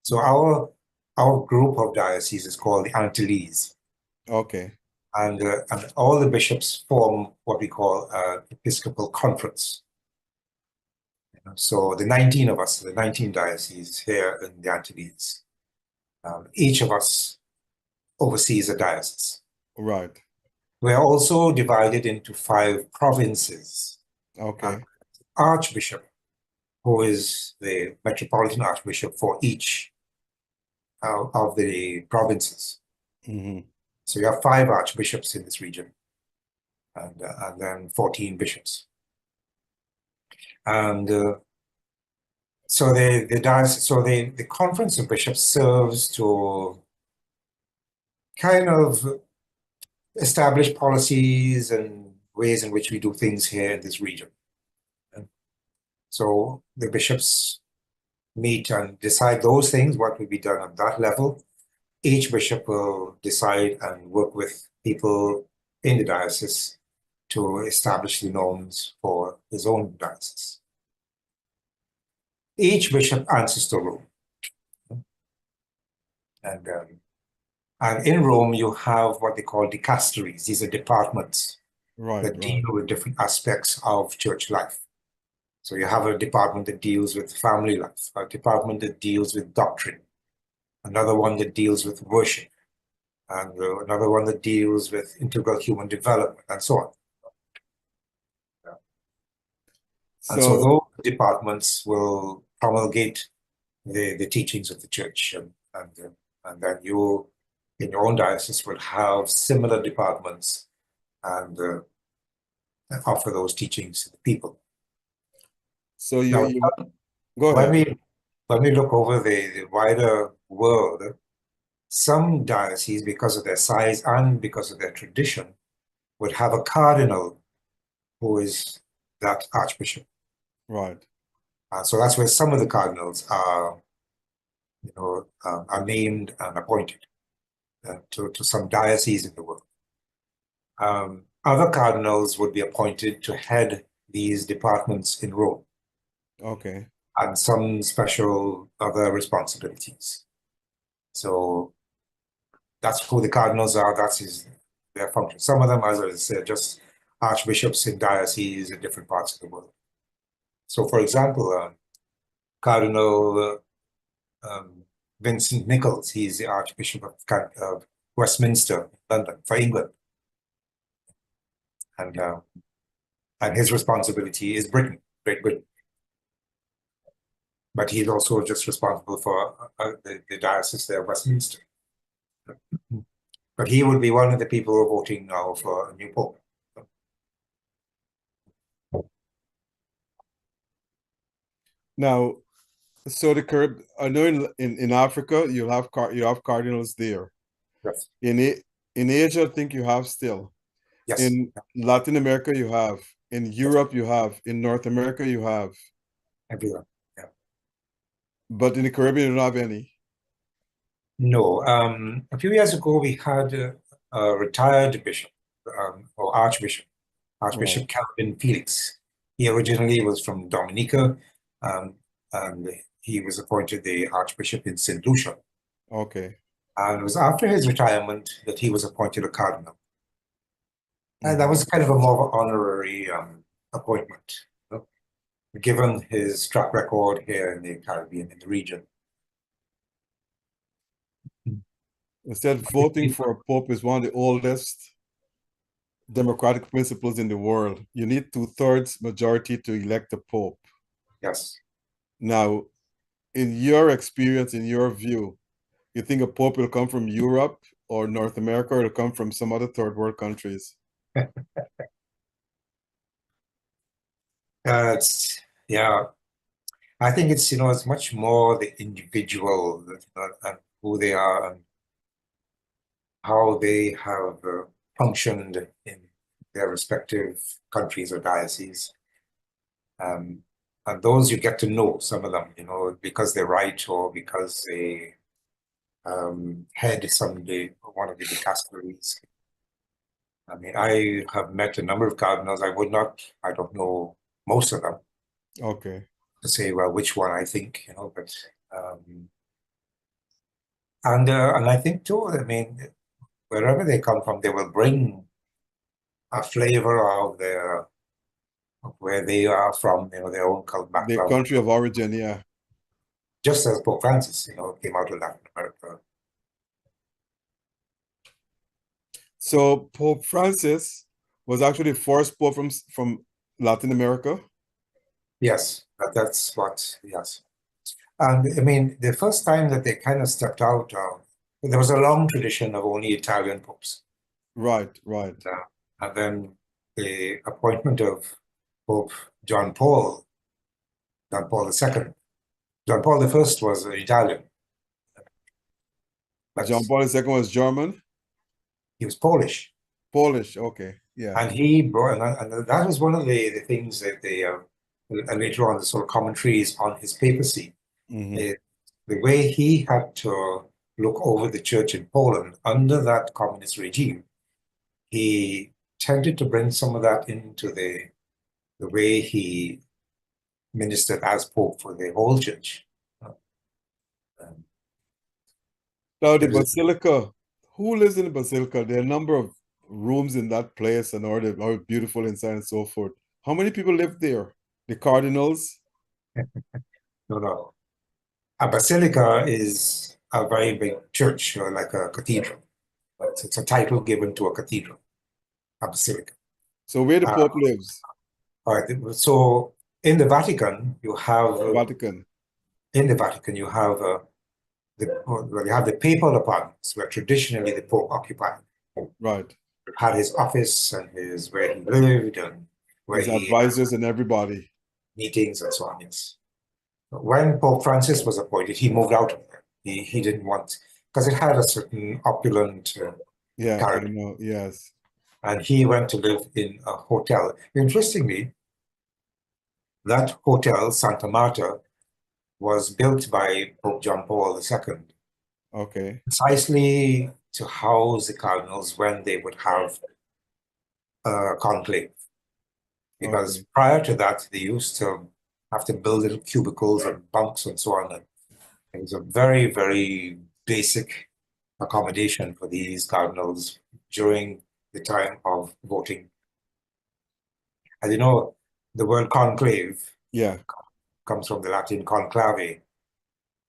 so our group of dioceses is called the Antilles. Okay. And all the bishops form what we call an Episcopal Conference. So the 19 of us, the 19 dioceses here in the Antilles, each of us oversees a diocese. Right. We are also divided into 5 provinces. Okay. Archbishop, who is the Metropolitan Archbishop for each of the provinces. Mm-hmm. So you have 5 archbishops in this region, and then 14 bishops. And so the Conference of Bishops serves to kind of establish policies and ways in which we do things here in this region. So the bishops meet and decide those things, what will be done at that level. Each bishop will decide and work with people in the diocese to establish the norms for his own diocese. Each bishop answers to Rome. And in Rome, you have what they call dicasteries. These are departments that deal with different aspects of church life. So you have a department that deals with family life, a department that deals with doctrine, another one that deals with worship, and another one that deals with integral human development, and so on. And so those departments will promulgate the teachings of the church, and then you, in your own diocese, will have similar departments and offer those teachings to the people. So Now, go ahead. When we look over the wider world, some dioceses, because of their size and because of their tradition, would have a cardinal who is that archbishop. Right. So that's where some of the cardinals are, are named and appointed to some dioceses in the world. Other cardinals would be appointed to head these departments in Rome Okay. and some special other responsibilities. So that's who the cardinals are. Their function. Some of them, as I said, just archbishops in dioceses in different parts of the world. So, for example, Cardinal Vincent Nichols, he's the Archbishop of Westminster, London, for England, and his responsibility is Britain, Great Britain. But he's also just responsible for the diocese there, Westminster. But he would be one of the people who are voting now for a new pope. Now, so I know in Africa you have cardinals there. Yes. In Asia, I think you have still. Yes. In Latin America, you have. In Europe, you have. In North America, you have. Everywhere. Yeah. But in the Caribbean, you don't have any. No. A few years ago, we had a retired bishop or archbishop, Archbishop Right. Calvin Felix. He originally was from Dominica, and he was appointed the archbishop in St. Lucia. Okay. And it was after his retirement that he was appointed a cardinal. And that was kind of a more honorary appointment, you know, given his track record here in the Caribbean, in the region. Instead, voting for a pope is one of the oldest democratic principles in the world. You need 2/3 majority to elect a pope. Yes. Now, in your experience, in your view, you think a pope will come from Europe or North America, or it'll come from some other third world countries? Yeah, I think it's, it's much more the individual and who they are and how they have functioned in their respective countries or dioceses. And those you get to know, some of them, because they write or because they head one of the dicasteries. I mean, I have met a number of cardinals. I don't know most of them. Okay. To say, well, which one I think, but and I think too, I mean, wherever they come from, they will bring a flavor of where they are from, their own background. The country of origin, yeah. Just as Pope Francis, came out of Latin America. So Pope Francis was actually the first pope from Latin America? Yes, yes. And I mean, the first time that they kind of stepped out, there was a long tradition of only Italian popes. Right. And then the appointment of Pope John Paul II. John Paul I was Italian. John Paul II was German? He was Polish. Polish, okay, yeah. And he brought, and that was one of the things that they, later on, the sort of commentaries on his papacy. The way he had to look over the church in Poland under that communist regime, he tended to bring some of that into the way he ministered as Pope for the whole church. Now, the Basilica, who lives in the Basilica? There are a number of rooms in that place and all beautiful inside and so forth. How many people live there? The cardinals? No. A basilica is a very big church, like a cathedral. It's a title given to a cathedral, a basilica. So where the Pope lives? All right. So in the Vatican, you have Vatican. In the Vatican, you have you have the papal apartments where traditionally the Pope occupied. Right. Had his office and where he lived and where his advisors and everybody. Meetings and so on, yes. When Pope Francis was appointed, he moved out of there. He didn't want, because it had a certain opulent character. I know, yes. And he went to live in a hotel. Interestingly, that hotel, Santa Marta, was built by Pope John Paul II. Okay. Precisely to house the cardinals when they would have conclave. Because Okay. prior to that, they used to have to build little cubicles and bunks and so on. And it was a very, very basic accommodation for these cardinals during the time of voting. As you know, the word conclave Yeah. comes from the Latin conclave.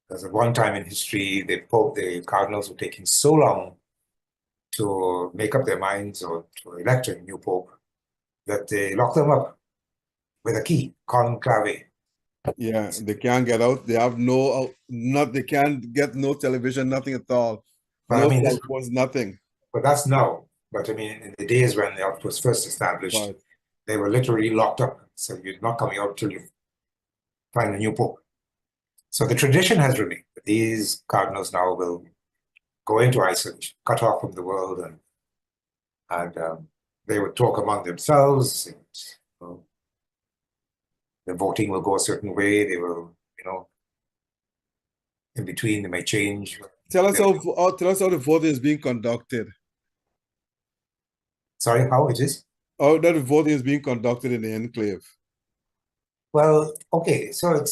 Because at one time in history, the cardinals were taking so long to make up their minds or to elect a new pope that they locked them up with a key, conclave. Yeah, they can't get out. They have they can't get no television, nothing at all. But I No mean, cell phones, nothing. but that's now. But I mean, in the days when it was first established, Right. they were literally locked up. So you're not coming out till you find a new pope. So the tradition has remained. These cardinals now will go into isolation, cut off from the world, and they would talk among themselves. And, the voting will go a certain way. They will, in between, they may change. Tell us how the voting is being conducted. Sorry, how it is? How that the voting is being conducted in the enclave. Well, okay, so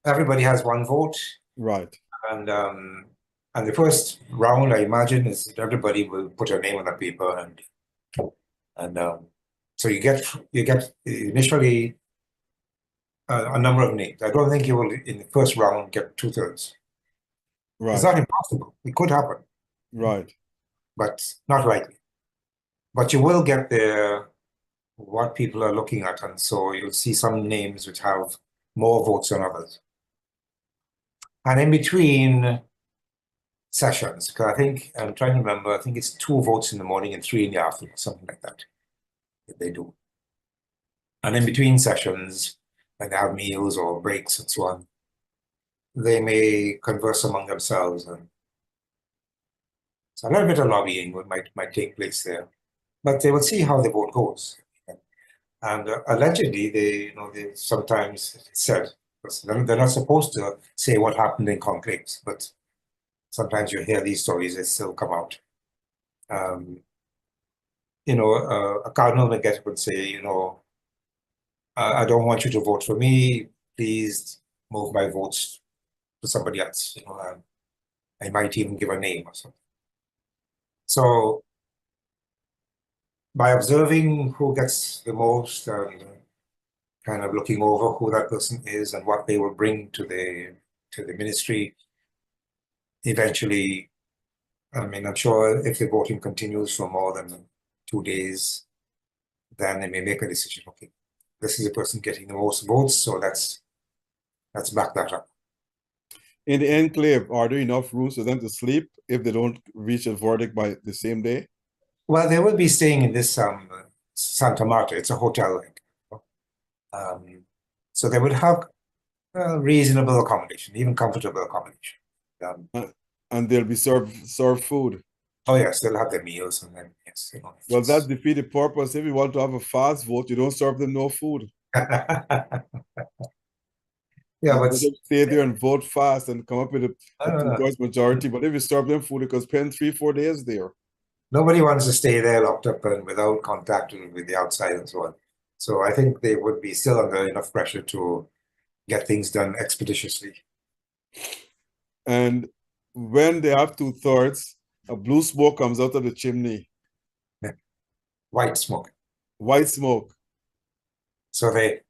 everybody has one vote, Right. and the first round, I imagine, is that everybody will put their name on a paper, and so you get initially a number of names. I don't think you will in the first round get 2/3. Right. It's not impossible. It could happen, Right. but not likely. But you will get what people are looking at, and so you'll see some names which have more votes than others. And in between sessions, because I think, I'm trying to remember, I think it's 2 votes in the morning and 3 in the afternoon, something like that they do. And in between sessions, when they have meals or breaks and so on, they may converse among themselves, and so a little bit of lobbying might take place there. But they will see how the vote goes. And allegedly, they sometimes said, they're not supposed to say what happened in conclaves, but sometimes you hear these stories, they still come out. A cardinal may get up and say, I don't want you to vote for me. Please move my votes to somebody else. I might even give a name or something. So by observing who gets the most, and kind of looking over who that person is and what they will bring to the ministry, eventually, I mean, I'm sure if the voting continues for more than 2 days, then they may make a decision. Okay, this is the person getting the most votes, so let's back that up. In the enclave, are there enough rooms for them to sleep if they don't reach a verdict by the same day? Well, they will be staying in this Santa Marta. It's a hotel. So they would have reasonable accommodation, even comfortable accommodation. And they'll be served food. Oh yes, they'll have their meals, and then yes. Well, that defeats the purpose. If you want to have a fast vote, you don't serve them no food. Yeah, but stay there and vote fast and come up with a 2/3 majority. But if you serve them food, you could spend 3-4 days there. Nobody wants to stay there locked up and without contact with the outside and so on. So I think they would be still under enough pressure to get things done expeditiously. And when they have 2/3, a blue smoke comes out of the chimney. White smoke. White smoke. So they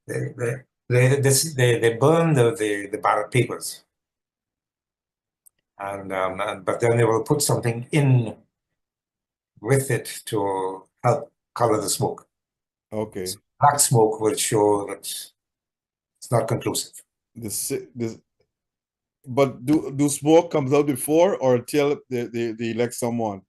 burn the ballot papers, and but then they will put something in with it to help color the smoke. Okay. So black smoke will show that it's not conclusive. But do smoke comes out before or until they elect someone?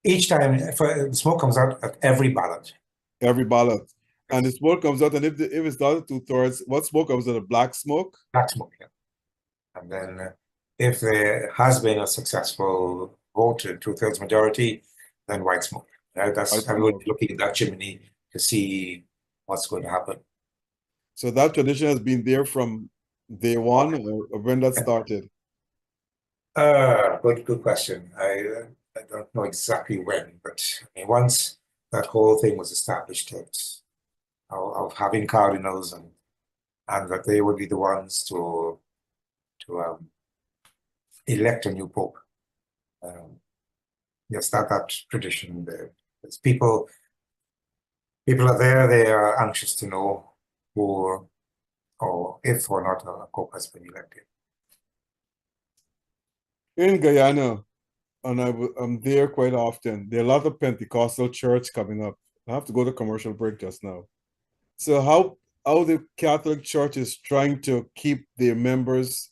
Each time, the smoke comes out at every ballot. Every ballot. And the smoke comes out, and if it's not 2/3, what smoke comes out? A black smoke? Black smoke, yeah. And then if there has been a successful vote, a 2/3 majority, then white smoke. That's everybody looking at that chimney to see what's going to happen. So that tradition has been there from day one, or when that started? Good question. I don't know exactly when, but I mean, once that whole thing was established of having cardinals and that they would be the ones to elect a new pope. Yes, that tradition there. People are there, they are anxious to know who or if or not a pope has been elected. In Guyana, and I'm there quite often, there are a lot of Pentecostal church coming up. I have to go to commercial break just now. So how the Catholic Church is trying to keep their members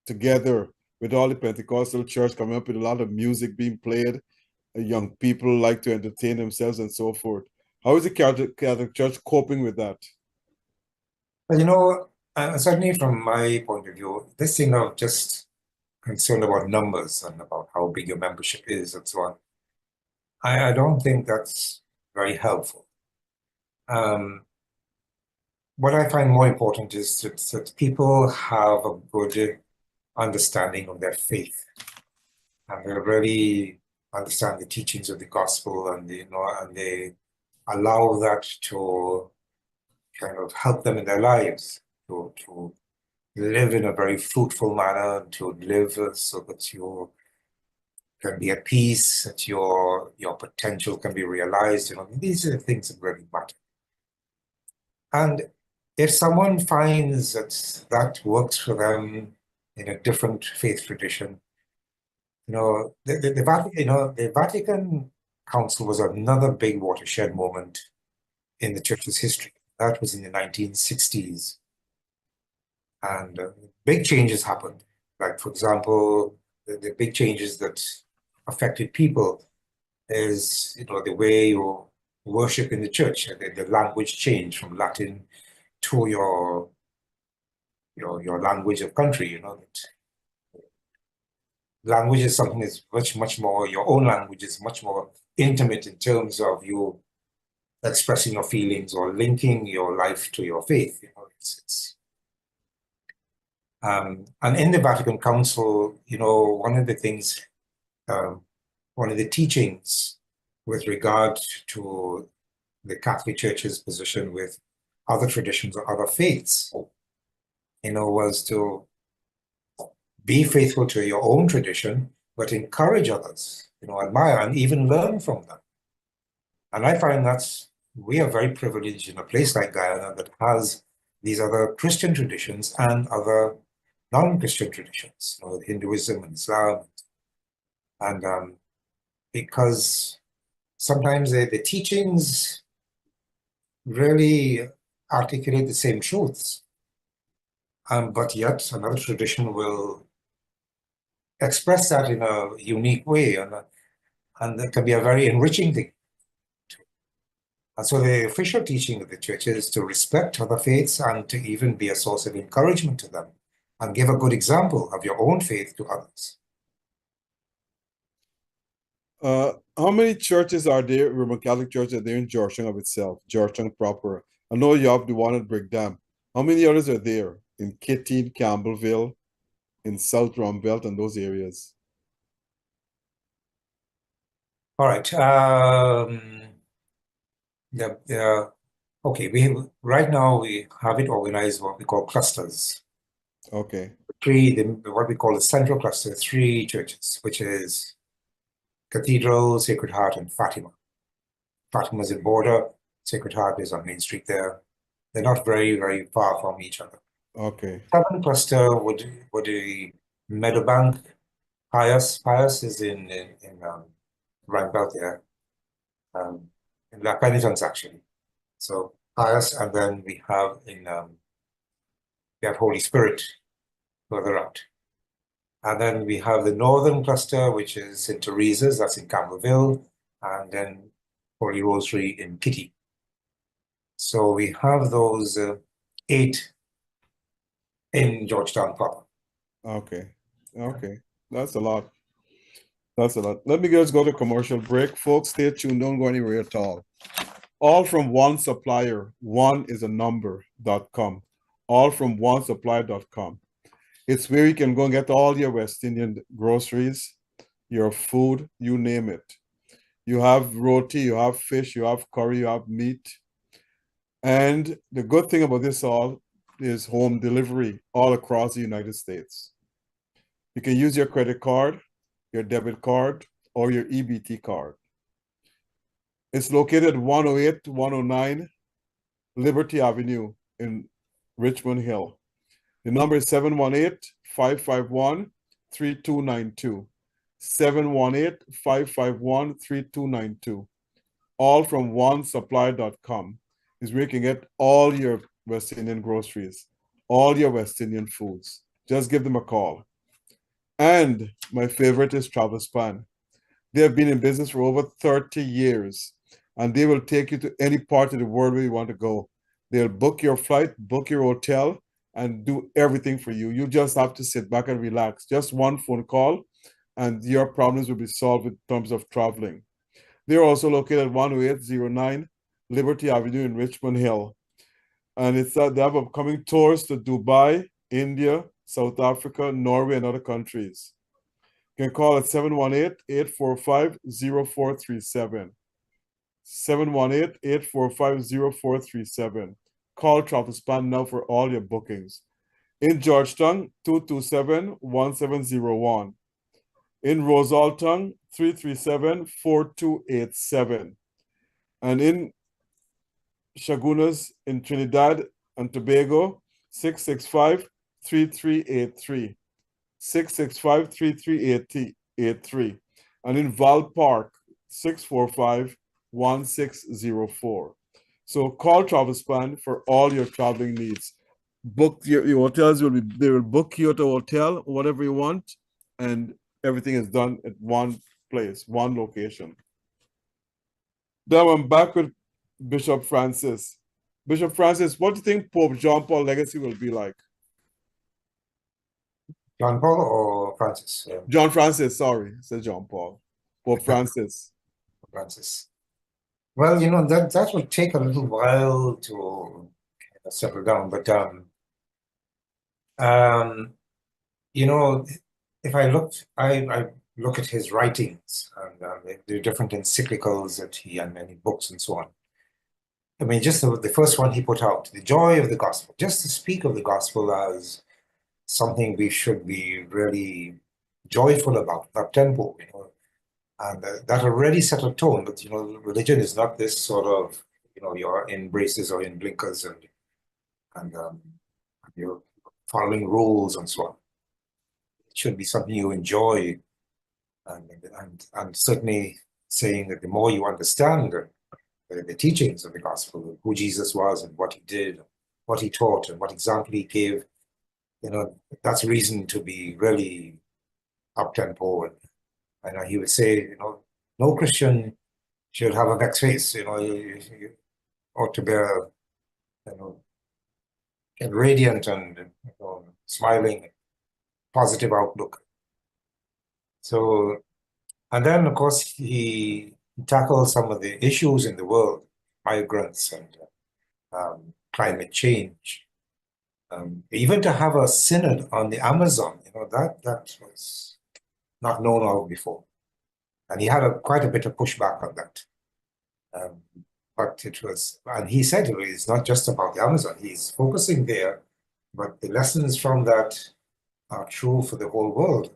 together with all the Pentecostal church coming up with a lot of music being played, young people like to entertain themselves and so forth. How is the Catholic Church coping with that? Well, you know, certainly from my point of view, this thing of just concerned about numbers and about how big your membership is and so on, I don't think that's very helpful. What I find more important is that people have a good understanding of their faith, and they really understand the teachings of the gospel, and they allow that to kind of help them in their lives to live in a very fruitful manner, to live so that you can be at peace, that your potential can be realized. You know, these are the things that really matter. And if someone finds that works for them in a different faith tradition, the Vatican Council was another big watershed moment in the church's history. That was in the 1960s. And big changes happened. Like, for example, the big changes that affected people is, the way you worship in the church. The language changed from Latin to your language of country. Language is something that's much more, your own language is much more intimate in terms of you expressing your feelings or linking your life to your faith. And in the Vatican Council, one of the things, one of the teachings with regard to the Catholic Church's position with other traditions or other faiths, was to be faithful to your own tradition, but encourage others, admire and even learn from them. And I find we are very privileged in a place like Guyana that has these other Christian traditions and other non-Christian traditions, Hinduism and Islam. And because sometimes the teachings really articulate the same truths, but yet another tradition will express that in a unique way, and it can be a very enriching thing. And so the official teaching of the church is to respect other faiths and to even be a source of encouragement to them and give a good example of your own faith to others. How many churches are there, Roman Catholic churches, are there in Georgetown of itself, Georgetown proper? I know you have the one at Brickdam. How many others are there in Kitty, Campbellville, in South Rumbelt, and those areas? All right. Okay. Right now we have it organized what we call clusters. Okay. What we call the central cluster, 3 churches, which is Cathedral, Sacred Heart, and Fatima. Fatima is in Border. Sacred Heart is on Main Street there. They're not very, very far from each other. Okay. 7th cluster would be Meadowbank. Pius is in Rumbelt there. In La Penitence, actually. So Pius, and then we have Holy Spirit further out. And then we have the northern cluster, which is St. Teresa's, that's in Campbellville, and then Holy Rosary in Kitty. So we have those 8 in Georgetown proper. Okay. That's a lot. Let me just go to commercial break. Folks, stay tuned. Don't go anywhere at all. All from one supplier. One is a number.com. All from one supplier.com. It's where you can go and get all your West Indian groceries, your food, you name it. You have roti, you have fish, you have curry, you have meat. And the good thing about this all is home delivery all across the United States. You can use your credit card, your debit card, or your EBT card. It's located at 108 109 Liberty Avenue in Richmond Hill. The number is 718-551-3292. 718-551-3292. All from onesupply.com is where you can get all your West Indian groceries, all your West Indian foods. Just give them a call. And my favorite is Globespan. They have been in business for over 30 years, and they will take you to any part of the world where you want to go. They'll book your flight, book your hotel, and do everything for you. You just have to sit back and relax. Just one phone call, and your problems will be solved in terms of traveling. They're also located at 10809 Liberty Avenue in Richmond Hill. And it's they have upcoming tours to Dubai, India, South Africa, Norway, and other countries. You can call at 718-845-0437. 718-845-0437. Call Globespan now for all your bookings. In Georgetown, 227-1701. In Rosalton, 337-4287. And in Chaguanas in Trinidad and Tobago, 665-3383. 665-3383. And in Val Park, 645-1604. So call Globespan for all your traveling needs. Book your hotels, they will book you at a hotel, whatever you want, and everything is done at one place, one location. Now I'm back with Bishop Francis. Bishop Francis, what do you think Pope John Paul's legacy will be like? John Paul or Francis? John Francis, sorry, said John Paul. Pope Francis. Francis. Well, you know, that will take a little while to settle down, but you know, if I look at his writings and the different encyclicals that he and many books and so on. I mean, just the first one he put out, The Joy of the Gospel, just to speak of the gospel as something we should be really joyful about, up tempo, you know, and that already set a tone. But you know, religion is not this sort of, you know, you're in braces or in blinkers and you're following rules and so on. It should be something you enjoy, and certainly saying that the more you understand the teachings of the gospel, who Jesus was and what he did, what he taught, and what example he gave, you know, that's a reason to be really up-tempo. And he would say, you know, no Christian should have a vexed face, you know, you ought to bear, you know, radiant and, you know, smiling, positive outlook. So, and then of course he tackled some of the issues in the world, migrants and climate change. Even to have a synod on the Amazon, you know, that was not known of before. And he had quite a bit of pushback on that. But it was, and he said it's not just about the Amazon, he's focusing there, but the lessons from that are true for the whole world.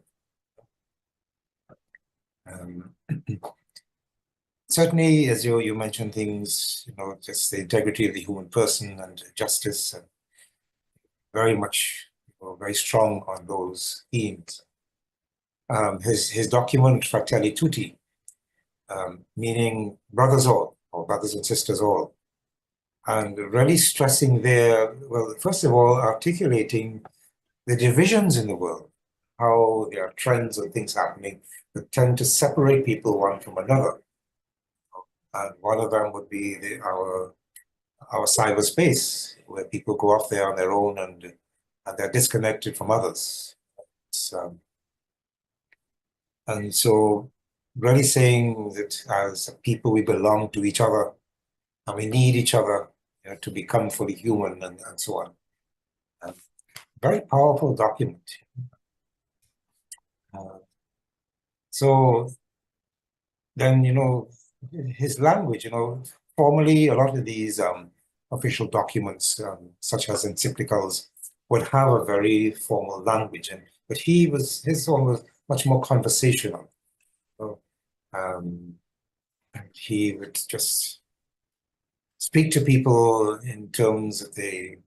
Certainly, as you mentioned things, you know, just the integrity of the human person and justice, and very much, you know, very strong on those themes. His document, Fratelli Tutti, meaning brothers all, or brothers and sisters all, and really stressing there, well, first of all, articulating the divisions in the world, how there are trends and things happening that tend to separate people one from another. And one of them would be our cyberspace, where people go off there on their own and they're disconnected from others. And so really saying that as people we belong to each other and we need each other, you know, to become fully human and so on. Very powerful document. So then, his language, formally a lot of these official documents, such as encyclicals, would have a very formal language, but his one was much more conversational. So, and he would just speak to people in terms that they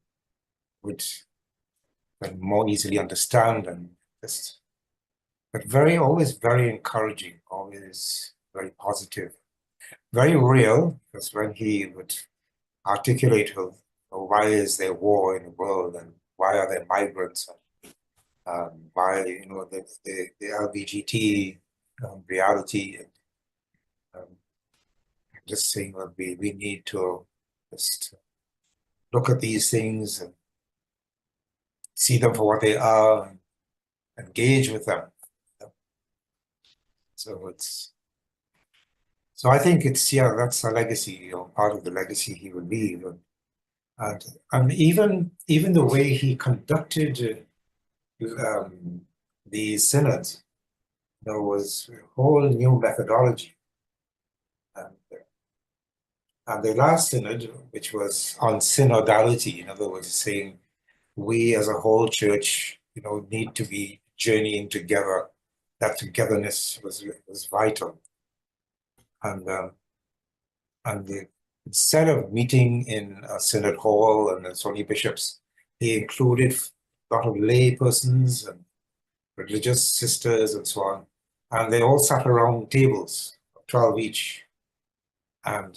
would more easily understand, and just, but always very encouraging, always very positive, very real, because when he would articulate why is there war in the world, and why are there migrants, and why the LGBT reality, and just saying that we need to just look at these things and see them for what they are, and engage with them. So I think that's a legacy, part of the legacy he will leave, and even the way he conducted the synods, was a whole new methodology. And the last synod, which was on synodality, in other words, saying we as a whole church, need to be journeying together. That togetherness was vital. Instead of meeting in a synod hall and it's only bishops, he included a lot of lay persons and religious sisters and so on. And they all sat around tables, 12 each, and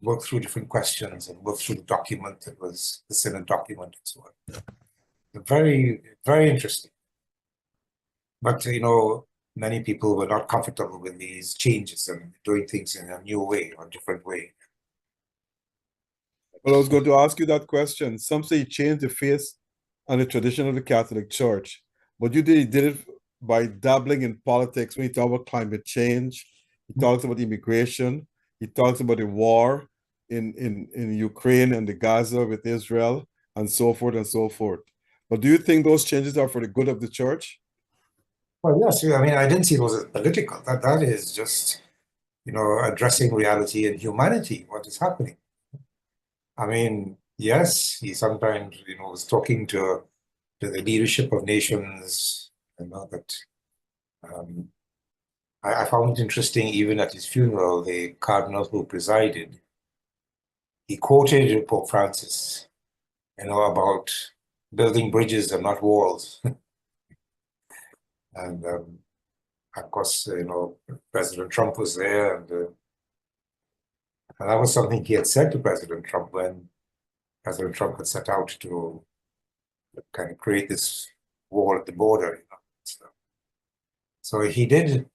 worked through different questions and worked through the document that was the synod document and so on. Very, very interesting. But, many people were not comfortable with these changes and doing things in a new way or a different way. Well, I was going to ask you that question. Some say he changed the face and the tradition of the Catholic Church, but you did it by dabbling in politics. When he talked about climate change, he talks about immigration, he talks about the war in Ukraine and the Gaza with Israel, and so forth and so forth. But do you think those changes are for the good of the church? Well, yes. I mean, I didn't see it was political. That is just, addressing reality and humanity, what is happening. I mean, yes, he sometimes, was talking to the leadership of nations, that I found it interesting, even at his funeral, the Cardinal who presided, he quoted Pope Francis, about building bridges and not walls. And of course, President Trump was there, and that was something he had said to President Trump when President Trump had set out to kind of create this wall at the border. So he did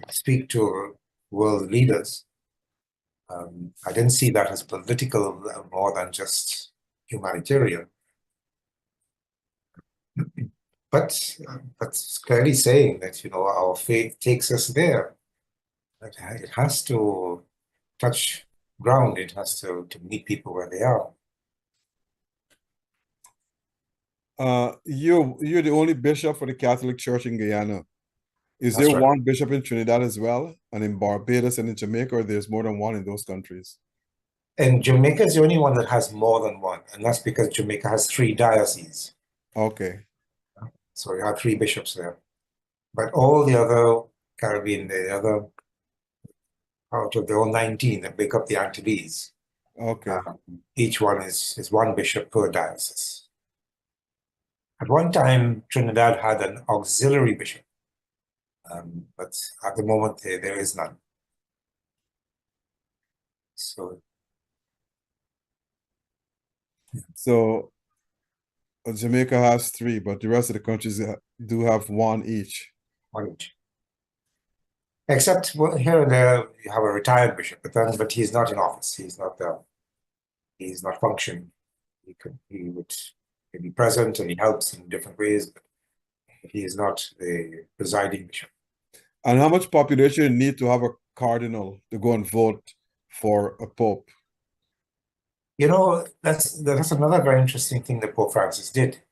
speak to world leaders. I didn't see that as political more than just humanitarian. But that's clearly saying that, our faith takes us there. That it has to touch ground. It has to meet people where they are. You're the only bishop for the Catholic Church in Guyana. Is That's there right. one bishop in Trinidad as well, and in Barbados and in Jamaica, or there's more than one in those countries? And Jamaica is the only one that has more than one, and that's because Jamaica has 3 dioceses. Okay. So you have 3 bishops there. But all the other Caribbean, out of the all 19 that make up the Antilles, Okay. each one is one bishop per diocese. At one time, Trinidad had an auxiliary bishop, but at the moment there is none. So Jamaica has 3, but the rest of the countries do have 1 each. 1 each. Except here and there you have a retired bishop, but he's not in office. He's not functioning. He would be present and he helps in different ways, but he is not the presiding bishop. And how much population you need to have a cardinal to go and vote for a pope? That's another very interesting thing that Pope Francis did.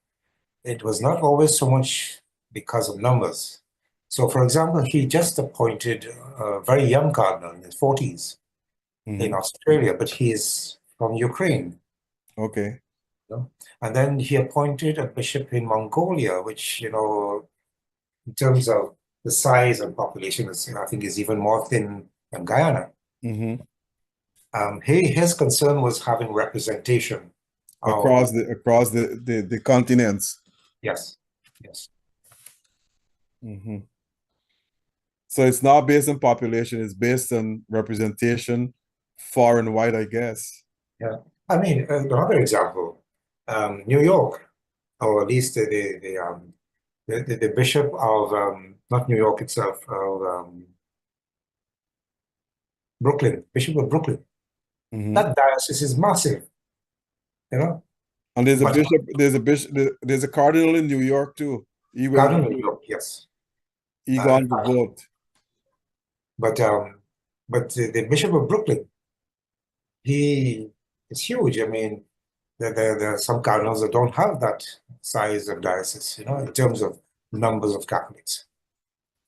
It was not always so much because of numbers. So, for example, he just appointed a very young cardinal in his 40s in Australia, but he is from Ukraine. Okay. You know? And then he appointed a bishop in Mongolia, which, you know, in terms of the size and population, is, I think is even more thin than Guyana. His concern was having representation across the continents. Yes, yes. So it's not based on population; it's based on representation, far and wide, I guess. Yeah, I mean, another example, New York, or at least the bishop of not New York itself, of Brooklyn, Bishop of Brooklyn. That diocese is massive, you know. And there's a bishop, there's a cardinal in New York too. Cardinal in New York, yes. He got the vote. But the Bishop of Brooklyn, he is huge. I mean, there are some cardinals that don't have that size of diocese, you know, in terms of numbers of Catholics.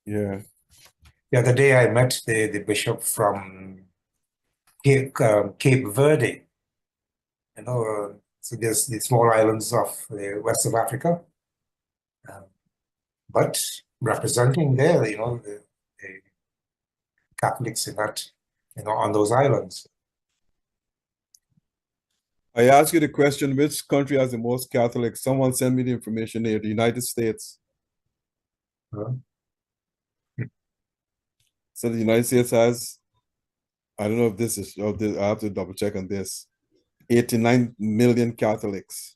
Yeah. The other day I met the bishop from Cape Verde. You know, so there's the small islands of the west of Africa, but representing there, you know, the Catholics in that, you know, on those islands. I asked you the question, which country has the most Catholics? Someone sent me the information here, the United States. So the United States has, I don't know if this is, I have to double check on this, 89 million Catholics.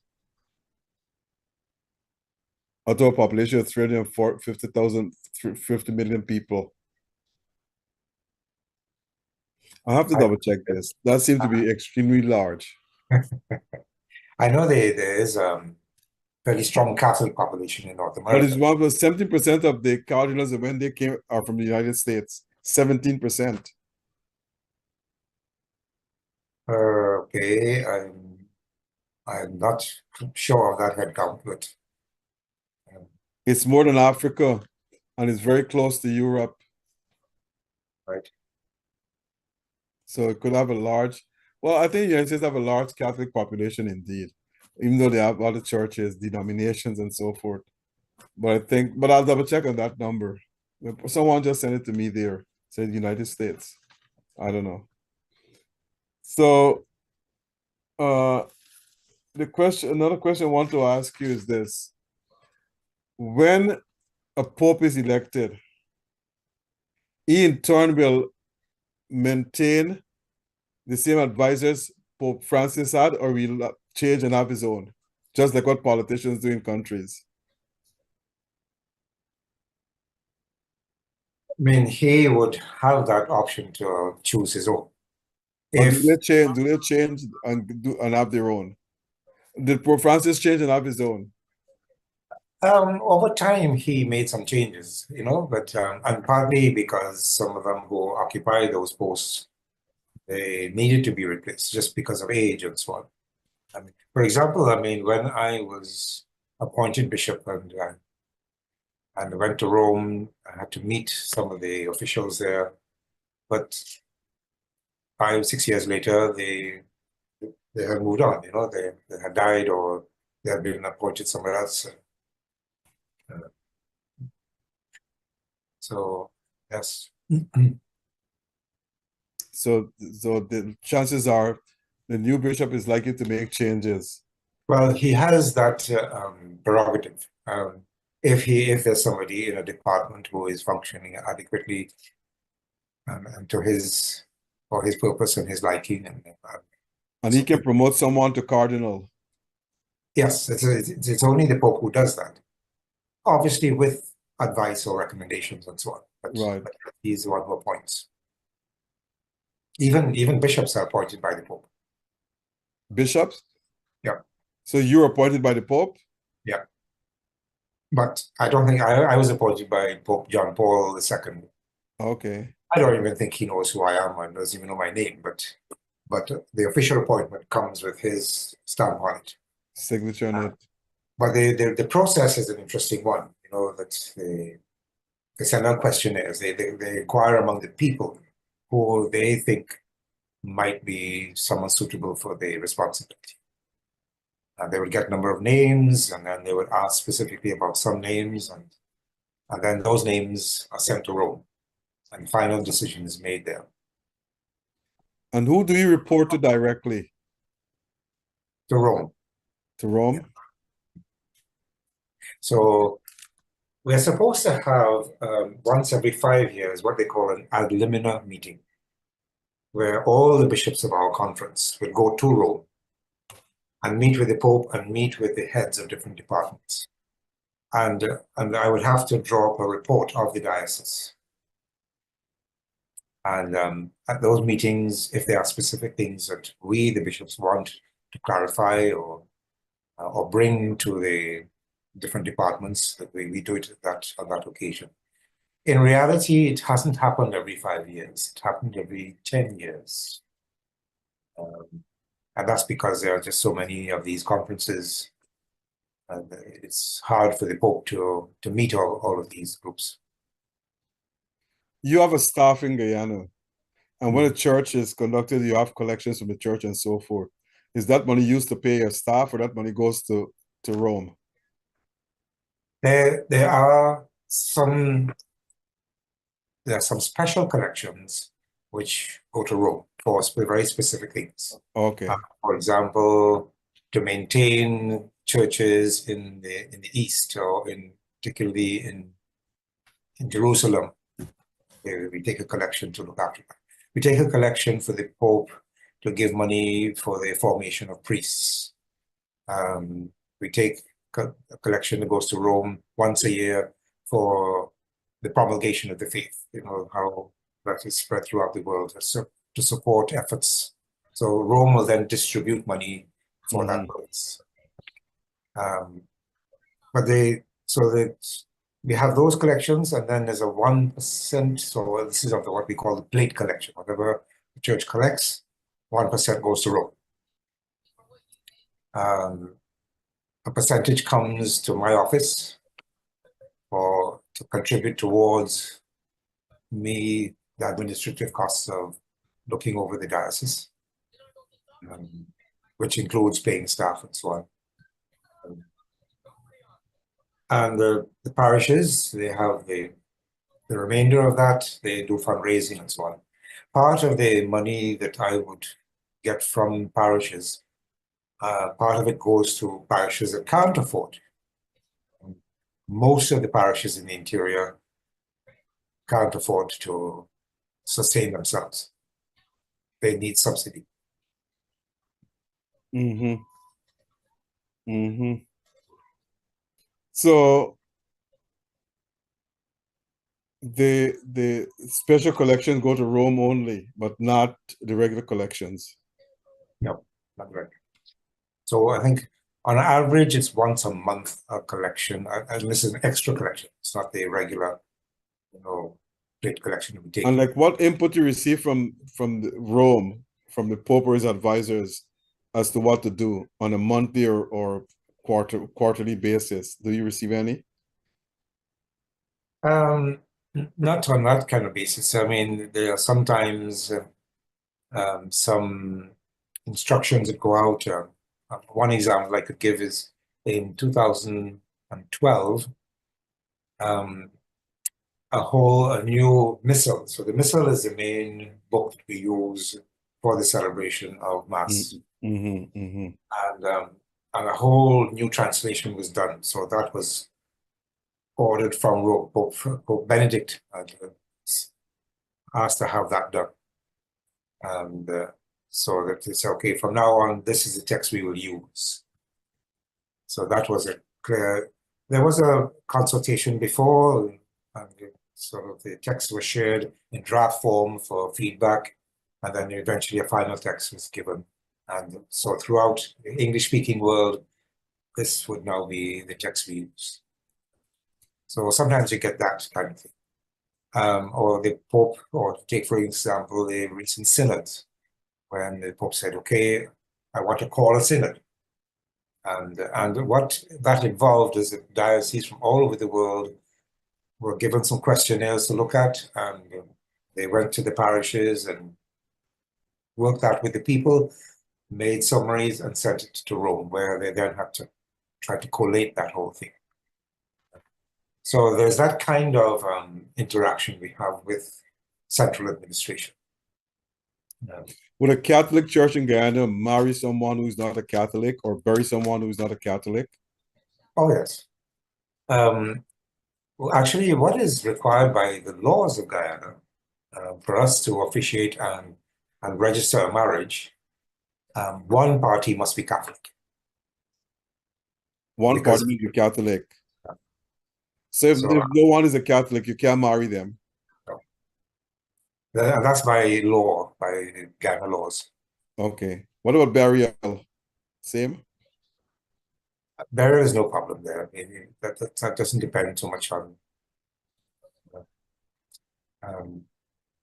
Out of a population of 50 million people. I have to double check this. That seems to be extremely large. I know there is a fairly strong Catholic population in North America. But it's 17% of the cardinals when they came are from the United States. 17%. Okay, I'm not sure of that headcount, but it's more than Africa, and it's very close to Europe. Right. So it could have a large. Well, I think the United States have a large Catholic population indeed, even though they have other churches, denominations, and so forth. But I'll double check on that number. Someone just sent it to me there. Said United States. I don't know. So, another question I want to ask you is this: when a pope is elected, he in turn will maintain the same advisors Pope Francis had, or will change and have his own, just like what politicians do in countries? I mean, he would have that option to choose his own. Or do they change and have their own? Did Pope Francis change and have his own? Over time, he made some changes, you know, but and partly because some of them who occupy those posts, they needed to be replaced just because of age and so on. I mean, for example, I mean, when I was appointed bishop and went to Rome, I had to meet some of the officials there, but 5, 6 years later, they had moved on, you know, they had died or they had been appointed somewhere else. So, yes. So the chances are the new bishop is likely to make changes. Well, he has that prerogative. If there's somebody in a department who is functioning adequately and to for his purpose and his liking, and he can promote someone to cardinal. Yes, it's only the Pope who does that. Obviously, with advice or recommendations and so on. But he's the one who appoints. Even bishops are appointed by the Pope. Bishops? Yeah. So you're appointed by the Pope? Yeah. But I don't think I was appointed by Pope John Paul II. Okay. I don't even think he knows who I am and doesn't even know my name, but the official appointment comes with his stamp on it. Signature on it. But the process is an interesting one, you know, that they send out questionnaires. They inquire among the people who they think might be someone suitable for the responsibility. And they would get a number of names, and then they would ask specifically about some names, and then those names are sent to Rome, and final decision is made there. And who do you report to directly? To Rome. To Rome? So we're supposed to have once every 5 years what they call an ad limina meeting, where all the bishops of our conference will go to Rome and meet with the Pope and meet with the heads of different departments. And I would have to draw up a report of the diocese. And at those meetings, if there are specific things that we, the bishops, want to clarify or bring to the different departments, that we do it on that occasion. In reality, it hasn't happened every 5 years. It happened every 10 years. And that's because there are just so many of these conferences. And it's hard for the Pope to meet all of these groups. You have a staff in Guyana, and when a church is conducted, you have collections from the church and so forth. Is that money used to pay your staff, or that money goes to Rome? There are some special collections which go to Rome for very specific things. Okay. For example, to maintain churches in the east, or particularly in Jerusalem, we take a collection to look after that. We take a collection for the Pope to give money for the formation of priests. We take a collection that goes to Rome once a year for the promulgation of the faith, how that is spread throughout the world, to support efforts. So Rome will then distribute money for that purpose. We have those collections, and then there's a 1%, so this is of what we call the plate collection. Whatever the church collects, 1% goes to Rome. A percentage comes to my office or to contribute towards the administrative costs of looking over the diocese, which includes paying staff and so on. And the parishes, they have the remainder of that. They do fundraising and so on. Part of the money that I would get from parishes, part of it goes to parishes that can't afford. Most of the parishes in the interior can't afford to sustain themselves. They need subsidy. So the special collections go to Rome only, but not the regular collections. No, not regular. So I think on average, it's once a month a collection, and this is an extra collection. It's not the regular, plate collection we take. And like, what input you receive from Rome, from the Pope or his advisors, as to what to do on a monthly or quarterly basis? Do you receive any? Not on that kind of basis. I mean, there are sometimes some instructions that go out. One example I could give is in 2012, a new missal. So the missal is the main book that we use for the celebration of Mass. And a whole new translation was done. So that was ordered from Rome. Pope Benedict asked to have that done. And so that it's okay, from now on, this is the text we will use. So that was a clear, there was a consultation before, and sort of the text was shared in draft form for feedback, and then eventually a final text was given. And so throughout the English-speaking world, this would now be the text we use. So sometimes you get that kind of thing. Or the Pope, or take for example, the recent synod, when the Pope said, okay, I want to call a synod. And what that involved is that dioceses from all over the world were given some questionnaires to look at, and they went to the parishes and worked out with the people, made summaries, and sent it to Rome, where they then had to try to collate that whole thing. So there's that kind of interaction we have with central administration. Would a Catholic church in Guyana marry someone who's not a Catholic or bury someone who's not a Catholic? Oh, yes. Well, actually, what is required by the laws of Guyana for us to officiate and register a marriage, one party must be Catholic. One party must be Catholic. So if no one is a Catholic, you can't marry them. No. And that's by law, by Guyana laws. Okay. What about burial? Same? Burial is no problem there. That doesn't depend too much on.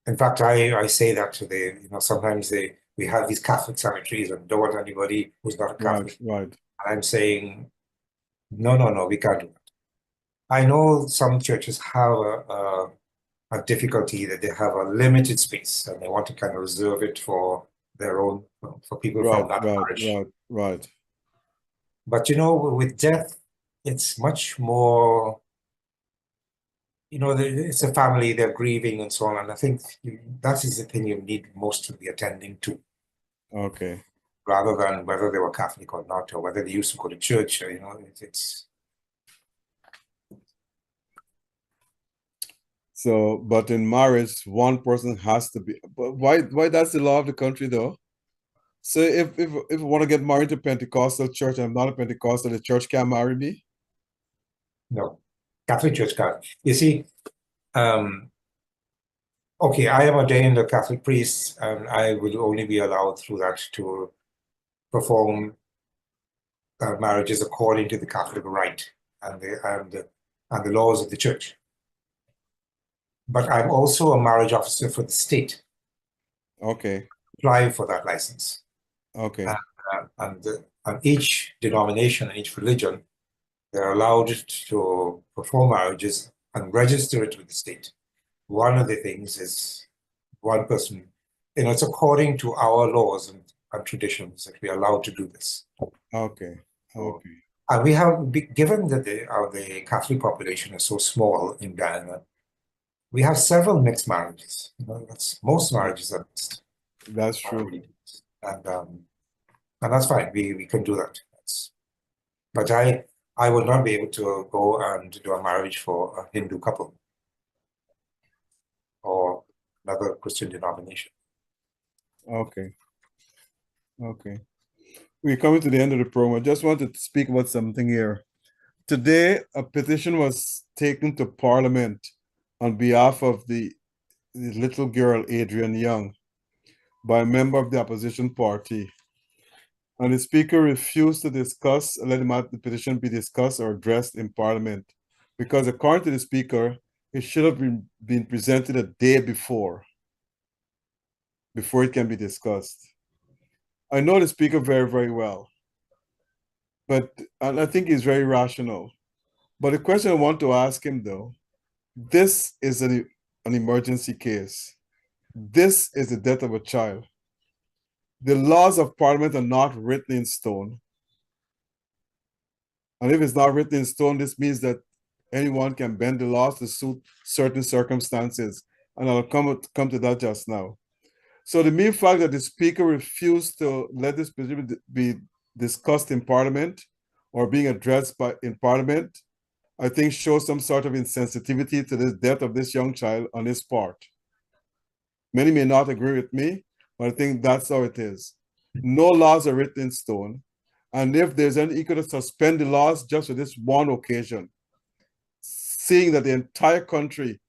In fact, I say that to sometimes we have these Catholic cemeteries and don't want anybody who's not a Catholic. Right. And I'm saying, no, we can't do that. I know some churches have a difficulty that they have a limited space and they want to kind of reserve it for their own, for people from that parish. Right. But with death, it's much more, it's a family, they're grieving and so on. And I think that is the thing you need most to be attending to. Okay. Rather than whether they were Catholic or not, or whether they used to go to church, it's. So, but in marriage, one person has to be. But why that's the law of the country, though? So if I want to get married to Pentecostal church, and I'm not a Pentecostal, the church can't marry me? No, Catholic church can't. You see, okay, I am ordained a Catholic priest, and I will only be allowed through that to perform marriages according to the Catholic rite and the laws of the church. But I'm also a marriage officer for the state. Okay. Apply for that license. Okay. And each denomination and each religion, they're allowed to perform marriages and register it with the state. One of the things is one person, it's according to our laws and traditions that we are allowed to do this. Okay. Okay. And we have, given that the Catholic population is so small in Guyana, we have several mixed marriages. Most marriages are mixed. That's true. And that's fine. We can do that. But I would not be able to go and do a marriage for a Hindu couple or another Christian denomination. Okay. Okay. We're coming to the end of the program. I just wanted to speak about something here. Today, a petition was taken to Parliament on behalf of the little girl, Adrian Young, by a member of the opposition party. And the speaker refused to let the petition be discussed or addressed in Parliament, because according to the speaker, it should have been presented a day before it can be discussed. I know the speaker very, very well, and I think he's very rational. But the question I want to ask him, though, this is an emergency case. This is the death of a child. The laws of Parliament are not written in stone. And if it's not written in stone, this means that anyone can bend the laws to suit certain circumstances. And I'll come to that just now. So the mere fact that the speaker refused to let this be discussed in Parliament or being addressed in Parliament, I think shows some sort of insensitivity to the death of this young child on his part. Many may not agree with me, but I think that's how it is. No laws are written in stone. And if there's any, he could have suspended the laws just for this one occasion, seeing that the entire country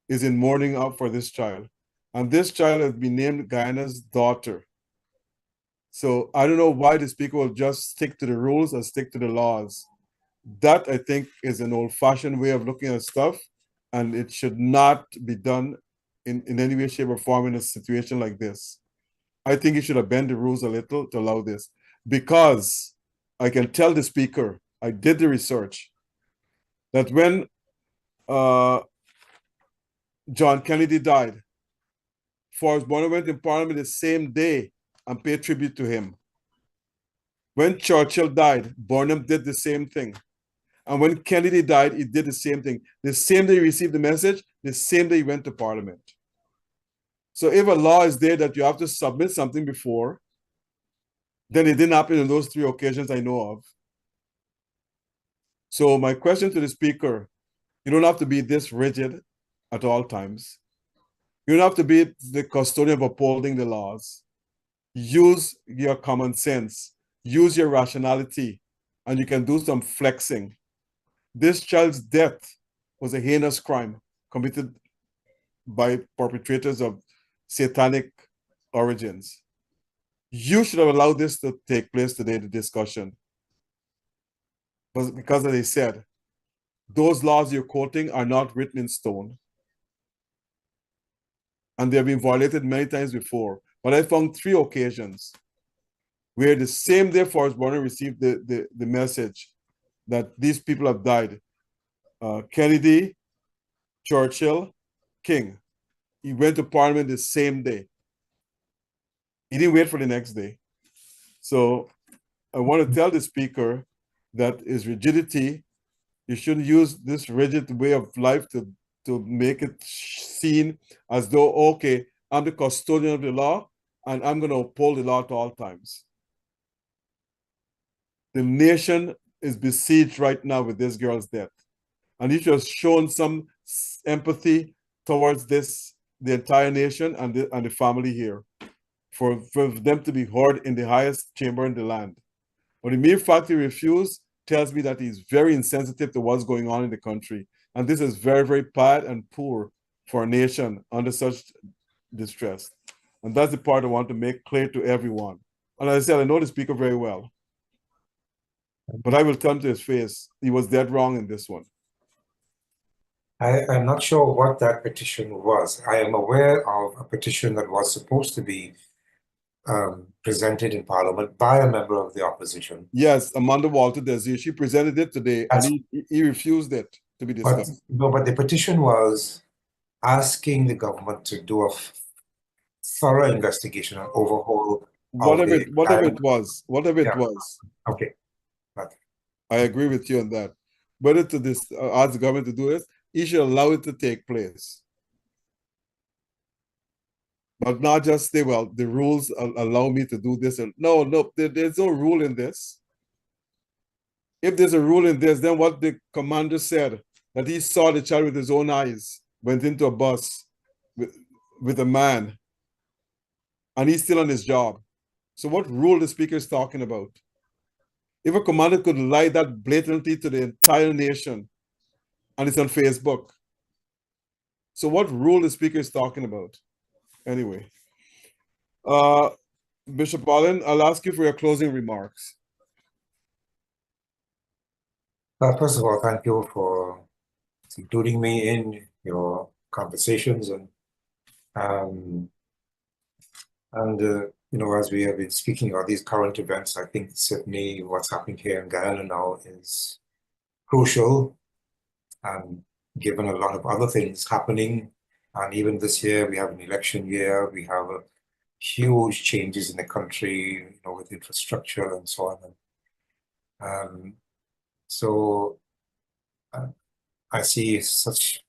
is in mourning out for this child. And this child has been named Guyanas Daughter. So I don't know why the speaker will just stick to the rules and stick to the laws. That, I think, is an old-fashioned way of looking at stuff, and it should not be done in any way, shape, or form in a situation like this. I think he should have bent the rules a little to allow this, because I can tell the speaker, I did the research, that when John Kennedy died, Forrest Bonner went in Parliament the same day and paid tribute to him. When Churchill died, Burnham did the same thing. And when Kennedy died, he did the same thing. The same day he received the message, the same day he went to Parliament. So if a law is there that you have to submit something before, then it didn't happen on those 3 occasions I know of. So my question to the speaker, you don't have to be this rigid at all times. You don't have to be the custodian of upholding the laws. Use your common sense, use your rationality, and you can do some flexing. This child's death was a heinous crime committed by perpetrators of satanic origins. You should have allowed this to take place today, the discussion. But because, as I said, those laws you're quoting are not written in stone. And they have been violated many times before. But I found 3 occasions where the same day Forrest Bonner received the message that these people have died. Kennedy, Churchill, King. He went to Parliament the same day. He didn't wait for the next day. So I want to tell the speaker that his rigidity, you shouldn't use this rigid way of life to make it seen as though, okay, I'm the custodian of the law and I'm going to uphold the law at all times. The nation is besieged right now with this girl's death. And he should have shown some empathy towards this, the entire nation and the family here, for them to be heard in the highest chamber in the land. But the mere fact he refused tells me that he's very insensitive to what's going on in the country. And this is very, very bad and poor for a nation under such distress. And that's the part I want to make clear to everyone. And as I said, I know the speaker very well. But I will tell him to his face, he was dead wrong in this one. I'm not sure what that petition was. I am aware of a petition that was supposed to be presented in Parliament by a member of the opposition. Yes, Amanda Walter Desir, she presented it today, and he refused it to be discussed. But the petition was asking the government to do a thorough investigation and overhaul. Whatever it was. Okay. I agree with you on that. Whether to ask the government to do this, he should allow it to take place. But not just say, well, the rules allow me to do this. No, there's no rule in this. If there's a rule in this, then what the commander said, that he saw the child with his own eyes, went into a bus with a man, and he's still on his job. So what rule the speaker is talking about? If a commander could lie that blatantly to the entire nation, and it's on Facebook. So what rule the speaker is talking about? Anyway, Bishop Allen, I'll ask you for your closing remarks. First of all, thank you for including me in your conversations, and you know, as we have been speaking about these current events, I think certainly what's happening here in Guyana now is crucial, and given a lot of other things happening, and even this year we have an election year, we have huge changes in the country, you know, with infrastructure and so on. So I see such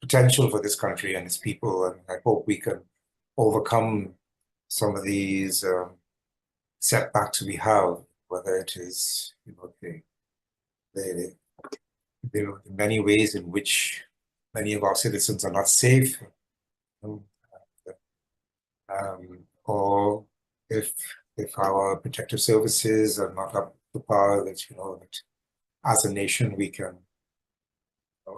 potential for this country and its people, and I hope we can overcome some of these setbacks we have, whether it is, you know, there are many ways in which many of our citizens are not safe, or if our protective services are not up to par, that, you know, that as a nation we can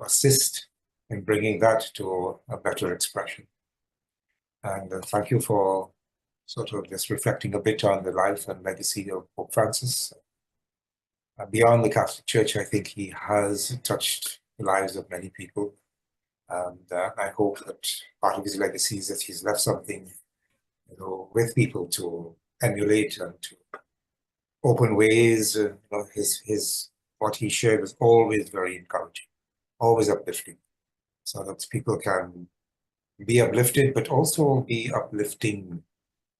assist in bringing that to a better expression. And thank you for sort of just reflecting a bit on the life and legacy of Pope Francis. Beyond the Catholic Church, I think he has touched the lives of many people. And I hope that part of his legacy is that he's left something, you know, with people to emulate and to open ways. You know, what he shared was always very encouraging, always uplifting, so that people can be uplifted, but also be uplifting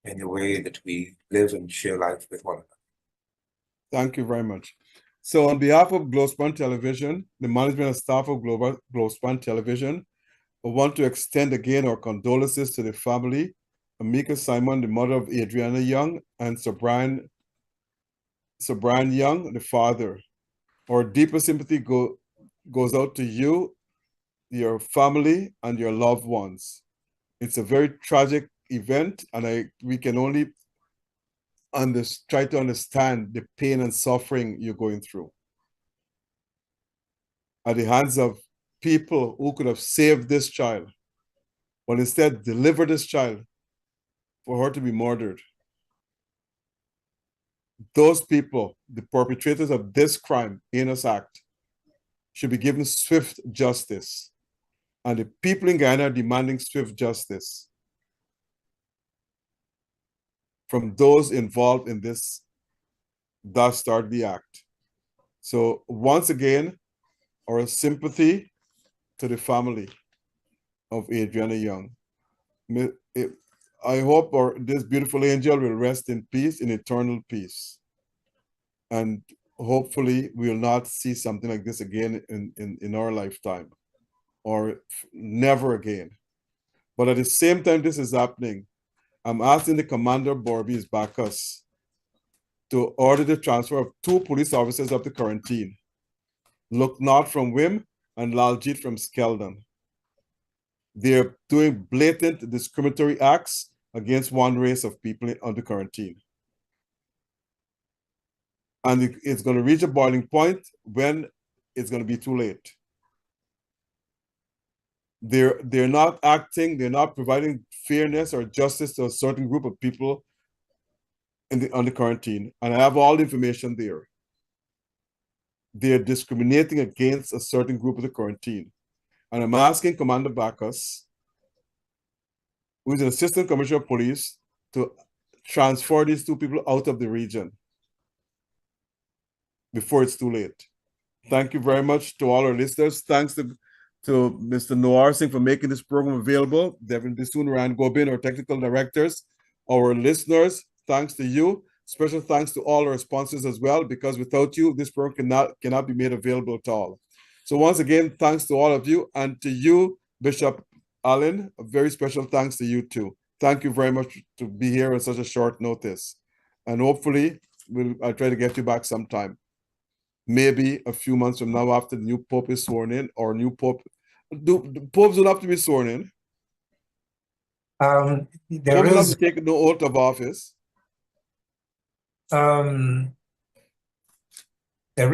in the way that we live and share life with one another. Thank you very much. So on behalf of Globespan Television, the management and staff of Globespan Television, I want to extend again our condolences to the family, Amika Simon, the mother of Adriana Young, and Sir Brian Young, the father. Our deepest sympathy goes out to you, your family, and your loved ones. It's a very tragic event, and we can only try to understand the pain and suffering you're going through at the hands of people who could have saved this child, but instead delivered this child for her to be murdered. Those people, the perpetrators of this crime, heinous act, should be given swift justice. And the people in Guyana are demanding swift justice from those involved in this dastardly act. So once again, our sympathy to the family of Adriana Young. I hope this beautiful angel will rest in peace, in eternal peace. And hopefully we'll not see something like this again in our lifetime, or never again. But at the same time this is happening, I'm asking the Commander Borbies Bacchus to order the transfer of 2 police officers up to quarantine, Look Not from Wim and Laljit from Skeldon. They're doing blatant discriminatory acts against one race of people under quarantine. And it's going to reach a boiling point when it's going to be too late. They're not acting, they're not providing fairness or justice to a certain group of people under quarantine. And I have all the information there. They're discriminating against a certain group of the quarantine. And I'm asking Commander Bacchus, who is an Assistant Commissioner of Police, to transfer these 2 people out of the region before it's too late. Thank you very much to all our listeners. Thanks to Mr. Noir Singh for making this program available. Devin Bisoon, Ryan Gobin, our technical directors, our listeners, thanks to you. Special thanks to all our sponsors as well, because without you, this program cannot be made available at all. So once again, thanks to all of you, and to you, Bishop Allen, a very special thanks to you too. Thank you very much to be here on such a short notice. And hopefully, I'll try to get you back sometime. Maybe a few months from now after the new Pope is sworn in, or new Pope. The Popes don't have to be sworn in. Popes don't have to take no oath of office. There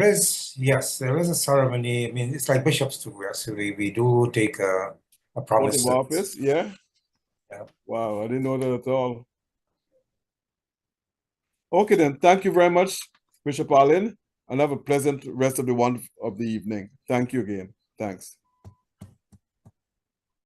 is a ceremony. I mean, it's like bishops too. Actually, we do take a promise. Oath of office, yeah? Yeah. Wow, I didn't know that at all. Okay then, thank you very much, Bishop Allen, and have a pleasant rest of the evening. Thank you again. Thanks.